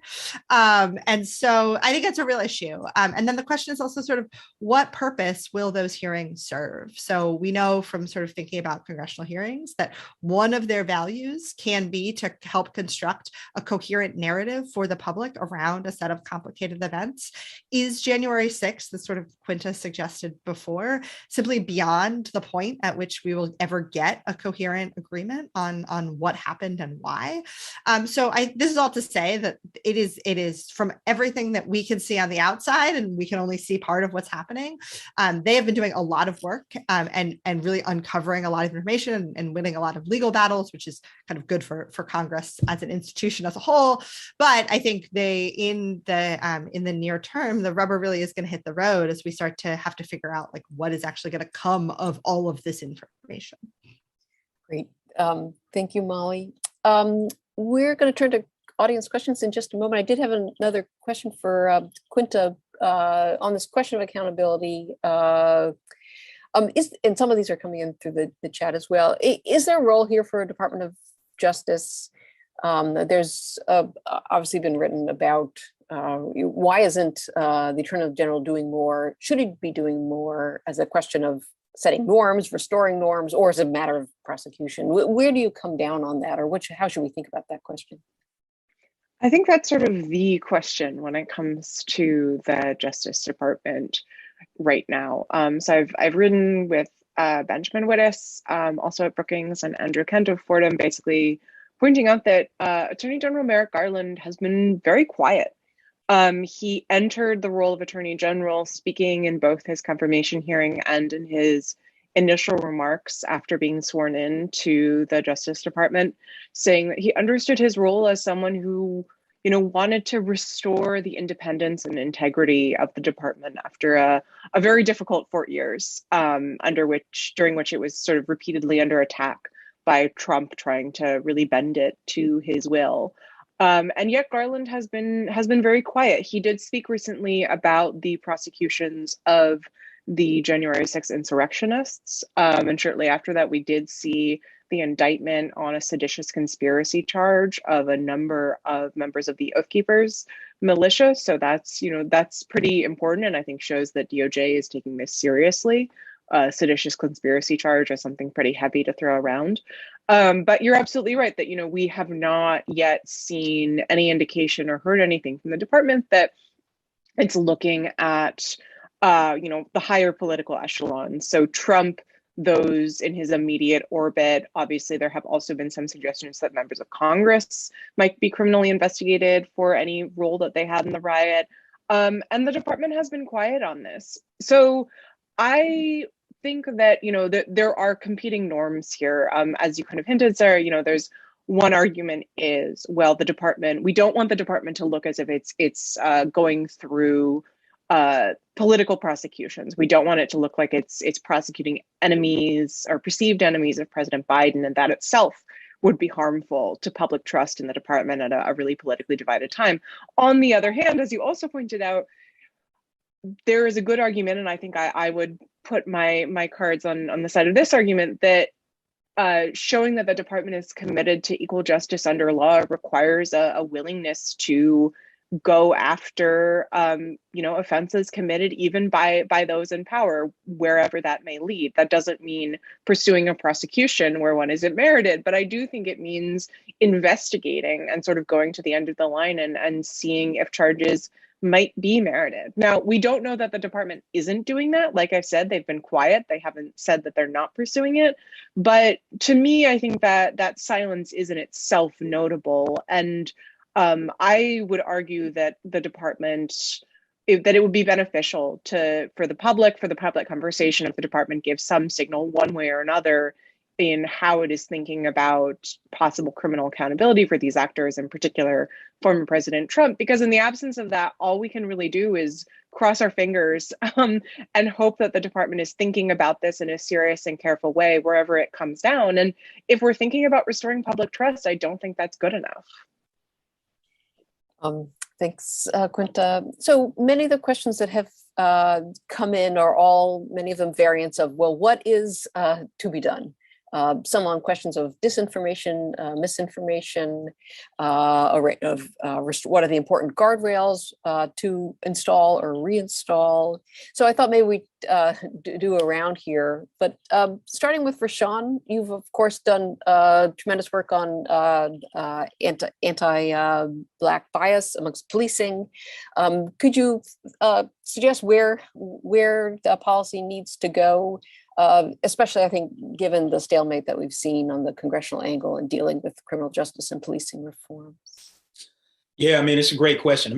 And so I think it's a real issue. And then the question is also sort of what purpose will those hearings serve? So we know from sort of thinking about congressional hearings that one of their values can be to help construct a coherent narrative for the public around a set of complicated events. Is January 6th, as sort of Quinta suggested before, simply beyond the point at which we will ever get a coherent agreement on what happened and why? So this is all to say that it is from everything that we can see on the outside, and we can only see part of what's happening. They have been doing a lot of work and really uncovering a lot of information and winning a lot of legal battles, which is kind of good for Congress as an institution as a whole. But I think in the near term, the rubber really is going to hit the road as we start to have to figure out like what is actually going to come of all of this information. Great. Thank you, Molly. We're going to turn to audience questions in just a moment. I did have another question for Quinta on this question of accountability, and some of these are coming in through the chat as well. Is there a role here for a Department of Justice? There's obviously been written about why isn't the Attorney General doing more? Should he be doing more as a question of setting norms, restoring norms, or as a matter of prosecution? Where do you come down on that, or how should we think about that question? I think that's sort of the question when it comes to the Justice Department right now. So I've written with Benjamin Wittes, also at Brookings, and Andrew Kent of Fordham, basically pointing out that Attorney General Merrick Garland has been very quiet. He entered the role of Attorney General speaking in both his confirmation hearing and in his initial remarks after being sworn in to the Justice Department, saying that he understood his role as someone who, wanted to restore the independence and integrity of the department after a very difficult 4 years, during which it was sort of repeatedly under attack by Trump trying to really bend it to his will. And yet Garland has been very quiet. He did speak recently about the prosecutions of the January 6th insurrectionists. And shortly after that, we did see the indictment on a seditious conspiracy charge of a number of members of the Oath Keepers militia. So that's pretty important, and I think shows that DOJ is taking this seriously. Seditious conspiracy charge is something pretty heavy to throw around. But you're absolutely right that, we have not yet seen any indication or heard anything from the department that it's looking at the higher political echelons. So Trump, those in his immediate orbit. Obviously, there have also been some suggestions that members of Congress might be criminally investigated for any role that they had in the riot. And the department has been quiet on this. So I think that, that there are competing norms here. As you kind of hinted, Sarah, there's one argument is, well, we don't want the department to look as if it's going through political prosecutions. We don't want it to look like it's prosecuting enemies or perceived enemies of President Biden, and that itself would be harmful to public trust in the department at a really politically divided time. On the other hand, as you also pointed out, there is a good argument, and I think I would put my cards on the side of this argument, that showing that the department is committed to equal justice under law requires a willingness to go after offenses committed even by those in power, wherever that may lead. That doesn't mean pursuing a prosecution where one isn't merited, but I do think it means investigating and sort of going to the end of the line and seeing if charges might be merited. Now, we don't know that the department isn't doing that. Like I've said, they've been quiet. They haven't said that they're not pursuing it. But to me, I think that silence is in itself notable. And I would argue that the department, that it would be beneficial for the public conversation if the department gives some signal one way or another in how it is thinking about possible criminal accountability for these actors, in particular former President Trump, because in the absence of that, all we can really do is cross our fingers and hope that the department is thinking about this in a serious and careful way wherever it comes down. And if we're thinking about restoring public trust, I don't think that's good enough. Thanks, Quinta. So many of the questions that have come in are many of them variants of, well, what is to be done? Some on questions of disinformation, misinformation, what are the important guardrails to install or reinstall. So I thought maybe we do a round here, but starting with Rashawn, you've of course done tremendous work on anti-Black bias amongst policing. Could you suggest where the policy needs to go? Especially, I think, given the stalemate that we've seen on the congressional angle in dealing with criminal justice and policing reforms. Yeah, it's a great question.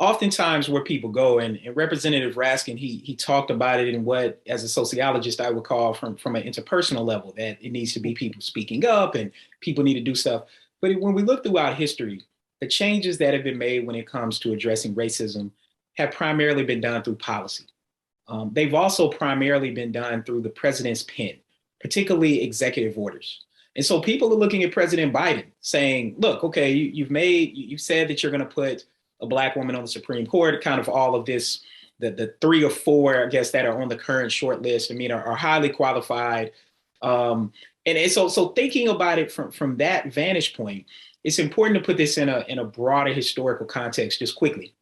Oftentimes where people go, and Representative Raskin, he talked about it in what, as a sociologist, I would call from an interpersonal level, that it needs to be people speaking up and people need to do stuff. But when we look throughout history, the changes that have been made when it comes to addressing racism have primarily been done through policy. They've also primarily been done through the president's pen, particularly executive orders. And so people are looking at President Biden saying, look, okay, you've said that you're going to put a Black woman on the Supreme Court, kind of all of this, the 3 or 4, I guess, that are on the current short list, I mean, are highly qualified. And so thinking about it from that vantage point, it's important to put this in a broader historical context just quickly.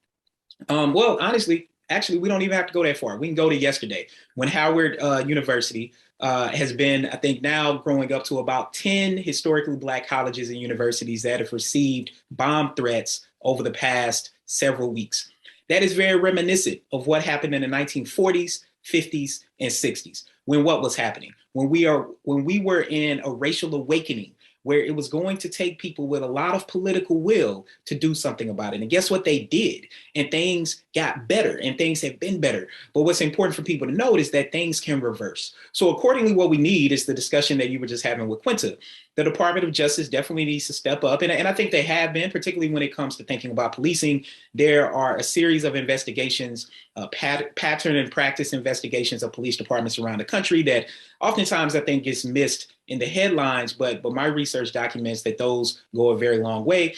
Well, honestly, actually, we don't even have to go that far. We can go to yesterday when Howard University has been, I think, now growing up to about 10 historically Black colleges and universities that have received bomb threats over the past several weeks. That is very reminiscent of what happened in the 1940s, 50s, and 60s, when what was happening? When we were in a racial awakening, where it was going to take people with a lot of political will to do something about it. And guess what they did? And things got better, and things have been better. But what's important for people to note is that things can reverse. So accordingly, what we need is the discussion that you were just having with Quinta. The Department of Justice definitely needs to step up. And I think they have been, particularly when it comes to thinking about policing. There are a series of investigations, pattern and practice investigations of police departments around the country that oftentimes I think gets missed in the headlines, but my research documents that those go a very long way.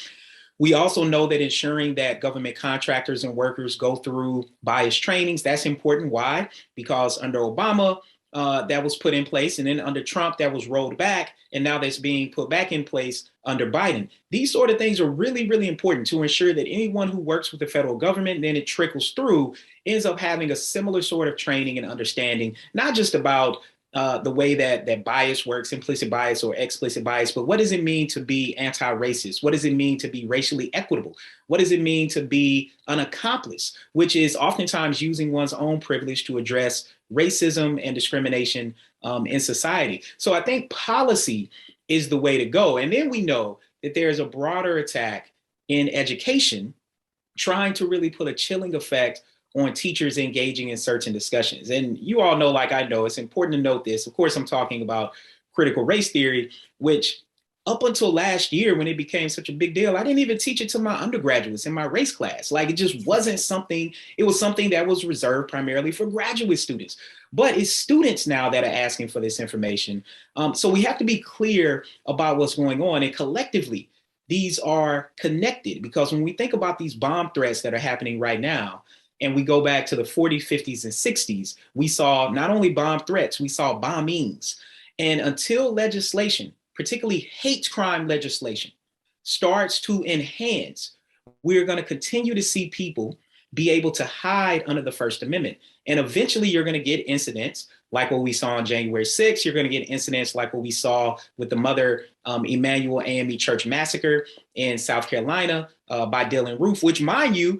We also know that ensuring that government contractors and workers go through bias trainings, that's important. Why? Because under Obama, that was put in place, and then under Trump, that was rolled back, and now that's being put back in place under Biden. These sort of things are really, really important to ensure that anyone who works with the federal government, and then it trickles through, ends up having a similar sort of training and understanding, not just about the way that bias works, implicit bias or explicit bias, but what does it mean to be anti-racist? What does it mean to be racially equitable? What does it mean to be an accomplice, which is oftentimes using one's own privilege to address racism and discrimination in society? So I think policy is the way to go. And then we know that there's a broader attack in education trying to really put a chilling effect on teachers engaging in certain discussions. And you all know, like I know, it's important to note this. Of course, I'm talking about critical race theory, which up until last year, when it became such a big deal, I didn't even teach it to my undergraduates in my race class. Like, it just wasn't something, it was something that was reserved primarily for graduate students. But it's students now that are asking for this information. So we have to be clear about what's going on. And collectively, these are connected, because when we think about these bomb threats that are happening right now, and we go back to the 40s, 50s, and 60s, we saw not only bomb threats, we saw bombings. And until legislation, particularly hate crime legislation, starts to enhance, we're going to continue to see people be able to hide under the First Amendment. And eventually you're going to get incidents like what we saw on January 6th. You're going to get incidents like what we saw with the Mother Emanuel AME Church massacre in South Carolina by Dylann Roof, which, mind you,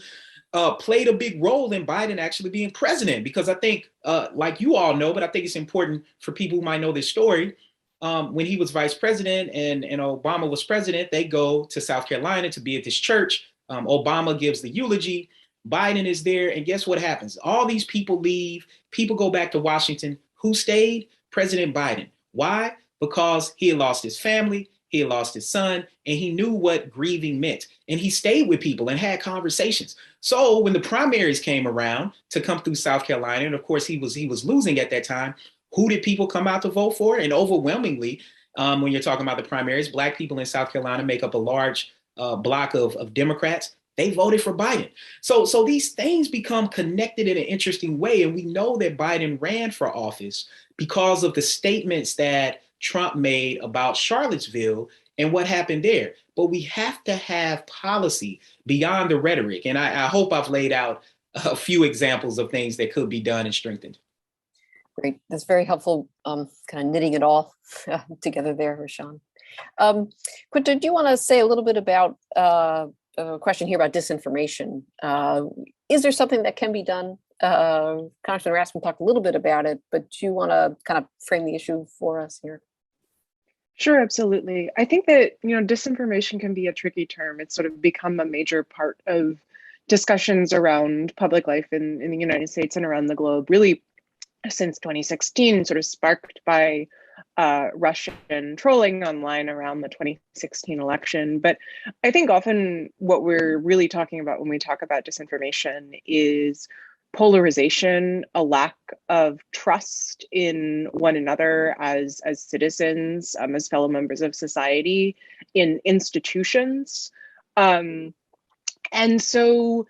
played a big role in Biden actually being president. Because I think, like you all know, but I think it's important for people who might know this story, when he was vice president and Obama was president, they go to South Carolina to be at this church. Obama gives the eulogy. Biden is there. And guess what happens? All these people leave. People go back to Washington. Who stayed? President Biden. Why? Because he had lost his family. He had lost his son, and he knew what grieving meant. And he stayed with people and had conversations. So when the primaries came around to come through South Carolina, and of course he was losing at that time, who did people come out to vote for? And overwhelmingly, when you're talking about the primaries, Black people in South Carolina make up a large block of Democrats. They voted for Biden. So these things become connected in an interesting way. And we know that Biden ran for office because of the statements that Trump made about Charlottesville and what happened there. But we have to have policy beyond the rhetoric. And I hope I've laid out a few examples of things that could be done and strengthened. Great. That's very helpful, kind of knitting it all together there, Rashawn. Quinta, do you want to say a little bit about a question here about disinformation? Is there something that can be done? Congressman Raskin talked a little bit about it, but do you want to kind of frame the issue for us here? Sure, absolutely. I think that, disinformation can be a tricky term. It's sort of become a major part of discussions around public life in the United States and around the globe, really since 2016, sort of sparked by Russian trolling online around the 2016 election. But I think often what we're really talking about when we talk about disinformation is polarization, a lack of trust in one another as citizens, as fellow members of society, in institutions. And And so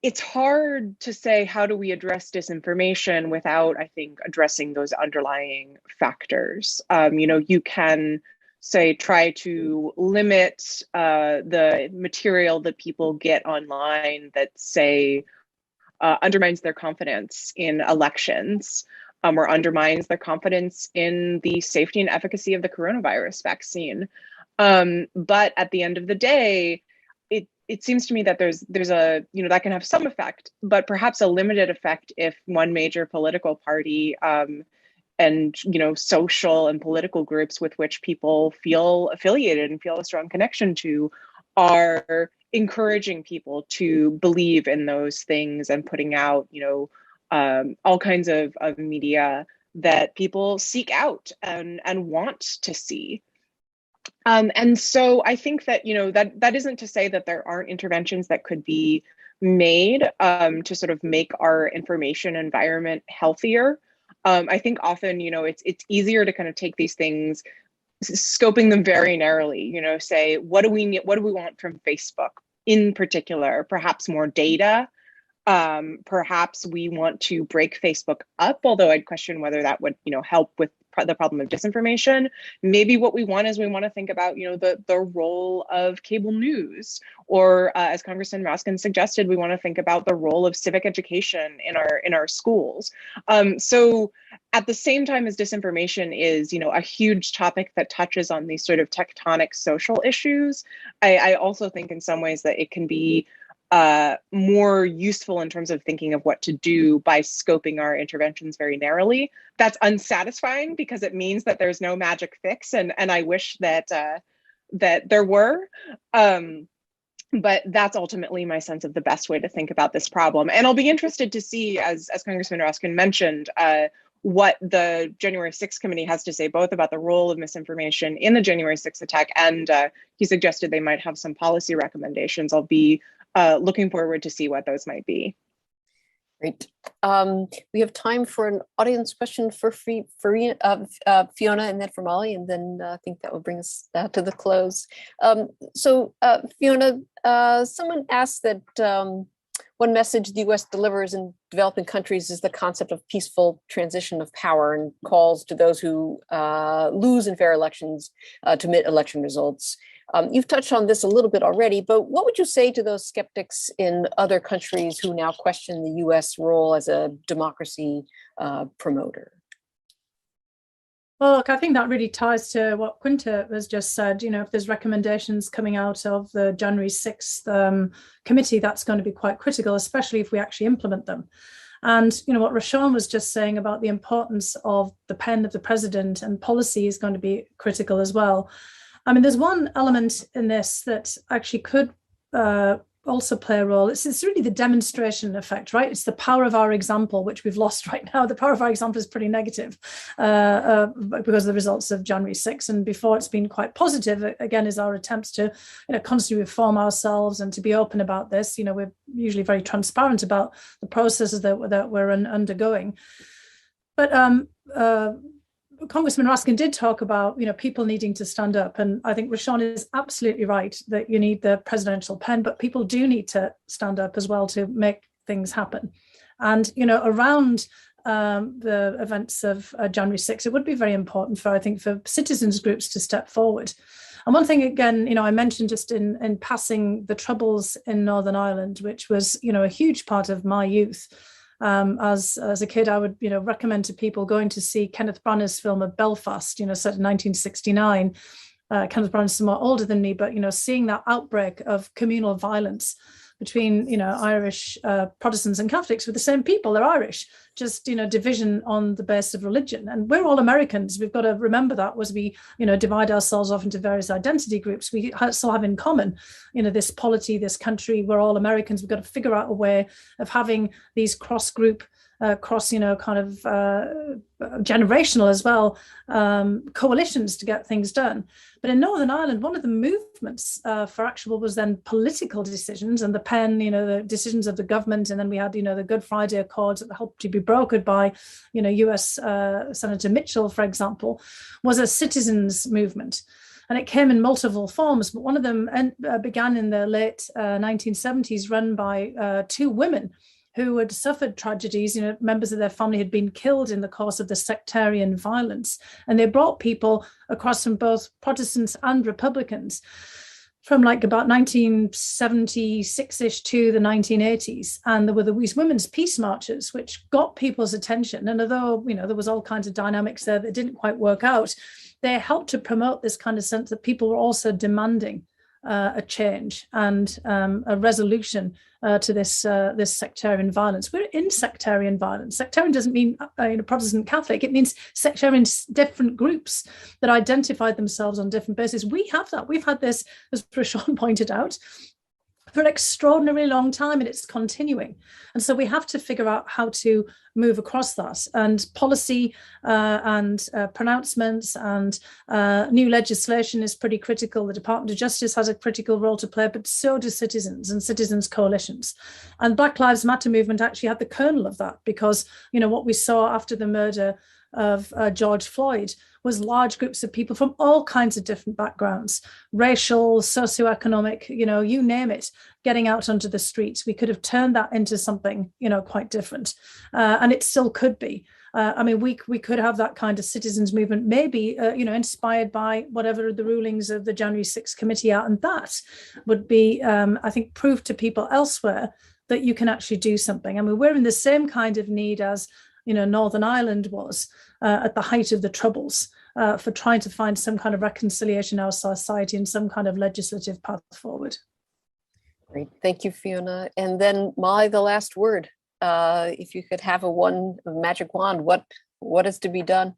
it's hard to say, how do we address disinformation without, I think, addressing those underlying factors. You can say, try to limit the material that people get online that, say, undermines their confidence in elections, or undermines their confidence in the safety and efficacy of the coronavirus vaccine. But at the end of the day, it seems to me that there's a, that can have some effect, but perhaps a limited effect if one major political party and social and political groups with which people feel affiliated and feel a strong connection to are encouraging people to believe in those things and putting out all kinds of media that people seek out and want to see. And so I think that, that isn't to say that there aren't interventions that could be made to sort of make our information environment healthier. I think often, it's easier to kind of take these things, scoping them very narrowly, say, what do we want from Facebook in particular? Perhaps more data. Perhaps we want to break Facebook up, although I'd question whether that would, help with the problem of disinformation. Maybe what we want is we want to think about, the role of cable news, or as Congressman Raskin suggested, we want to think about the role of civic education in our schools. So at the same time as disinformation is, a huge topic that touches on these sort of tectonic social issues, I also think in some ways that it can be more useful in terms of thinking of what to do by scoping our interventions very narrowly. That's unsatisfying because it means that there's no magic fix, and I wish that that there were. But that's ultimately my sense of the best way to think about this problem. And I'll be interested to see, as Congressman Raskin mentioned, what the January 6th committee has to say, both about the role of misinformation in the January 6th attack, and he suggested they might have some policy recommendations. I'll be looking forward to see what those might be. Great. We have time for an audience question for Fiona and then for Molly, and then I think that will bring us to the close. So Fiona, someone asked that one message the U.S. delivers in developing countries is the concept of peaceful transition of power, and calls to those who lose in fair elections to admit election results. You've touched on this a little bit already, but what would you say to those skeptics in other countries who now question the U.S. role as a democracy promoter? Well, look, I think that really ties to what Quinta has just said. If there's recommendations coming out of the January 6th committee, that's going to be quite critical, especially if we actually implement them. And, what Rashawn was just saying about the importance of the pen of the president and policy is going to be critical as well. I mean, there's one element in this that actually could also play a role. It's really the demonstration effect, right? It's the power of our example, which we've lost right now. The power of our example is pretty negative because of the results of January 6th. And before, it's been quite positive, again, is our attempts to constantly reform ourselves and to be open about this. We're usually very transparent about the processes that we're undergoing. But Congressman Raskin did talk about, people needing to stand up. And I think Rashawn is absolutely right that you need the presidential pen, but people do need to stand up as well to make things happen. And, around the events of January 6th, it would be very important for citizens groups to step forward. And one thing, again, I mentioned just in passing the Troubles in Northern Ireland, which was, a huge part of my youth. As a kid, I would recommend to people going to see Kenneth Branagh's film of Belfast, set in 1969. Kenneth Branagh is somewhat older than me, but seeing that outbreak of communal violence between Irish Protestants and Catholics with the same people, they're Irish, just division on the basis of religion. And we're all Americans. We've got to remember that as we divide ourselves off into various identity groups, we still have in common this polity, this country. We're all Americans. We've got to figure out a way of having these cross-group generational as well coalitions to get things done. But in Northern Ireland, one of the movements for actual was then political decisions, and the pen, the decisions of the government, and then we had the Good Friday Accords that helped to be brokered by US Senator Mitchell, for example, was a citizens movement. And it came in multiple forms, but one of them began in the late 1970s, run by two women who had suffered tragedies. Members of their family had been killed in the course of the sectarian violence. And they brought people across from both Protestants and Republicans from like about 1976-ish to the 1980s. And there were these women's peace marches, which got people's attention. And although, there was all kinds of dynamics there that didn't quite work out, they helped to promote this kind of sense that people were also demanding a change and a resolution to this sectarian violence. We're in sectarian violence. Sectarian doesn't mean Protestant Catholic. It means sectarian different groups that identify themselves on different bases. We have that. We've had this, as Prashant pointed out, for an extraordinarily long time, and it's continuing. And so we have to figure out how to move across that. And policy and pronouncements and new legislation is pretty critical. The Department of Justice has a critical role to play, but so do citizens and citizens' coalitions. And Black Lives Matter movement actually had the kernel of that, because, what we saw after the murder of George Floyd was large groups of people from all kinds of different backgrounds, racial, socioeconomic, you name it, getting out onto the streets. We could have turned that into something, quite different. And it still could be. We could have that kind of citizens movement, maybe, inspired by whatever the rulings of the January 6th committee are. And that would be, I think, proof to people elsewhere that you can actually do something. We're in the same kind of need as Northern Ireland was at the height of the Troubles, for trying to find some kind of reconciliation in our society and some kind of legislative path forward. Great, thank you, Fiona. And then Molly, the last word. If you could have a magic wand, what is to be done?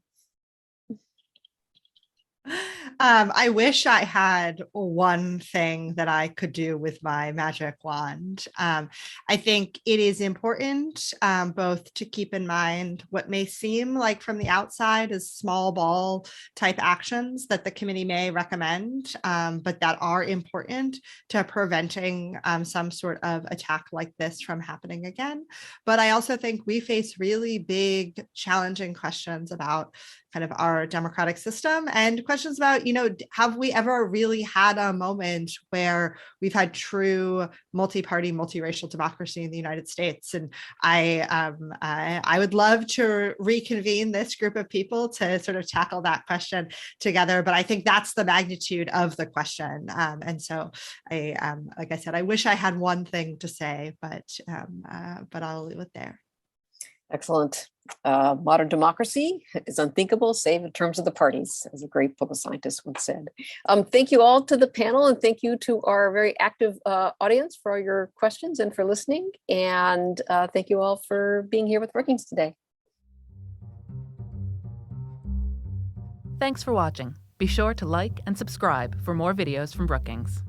I wish I had one thing that I could do with my magic wand. I think it is important both to keep in mind what may seem like from the outside as small ball type actions that the committee may recommend, but that are important to preventing some sort of attack like this from happening again. But I also think we face really big, challenging questions about kind of our democratic system and questions about, have we ever really had a moment where we've had true multi-party, multiracial democracy in the United States? And I would love to reconvene this group of people to sort of tackle that question together. But I think that's the magnitude of the question. And so like I said, I wish I had one thing to say, but I'll leave it there. Excellent. Modern democracy is unthinkable, save in terms of the parties, as a great political scientist once said. Thank you all to the panel, and thank you to our very active audience for all your questions and for listening. And thank you all for being here with Brookings today. Thanks for watching. Be sure to like and subscribe for more videos from Brookings.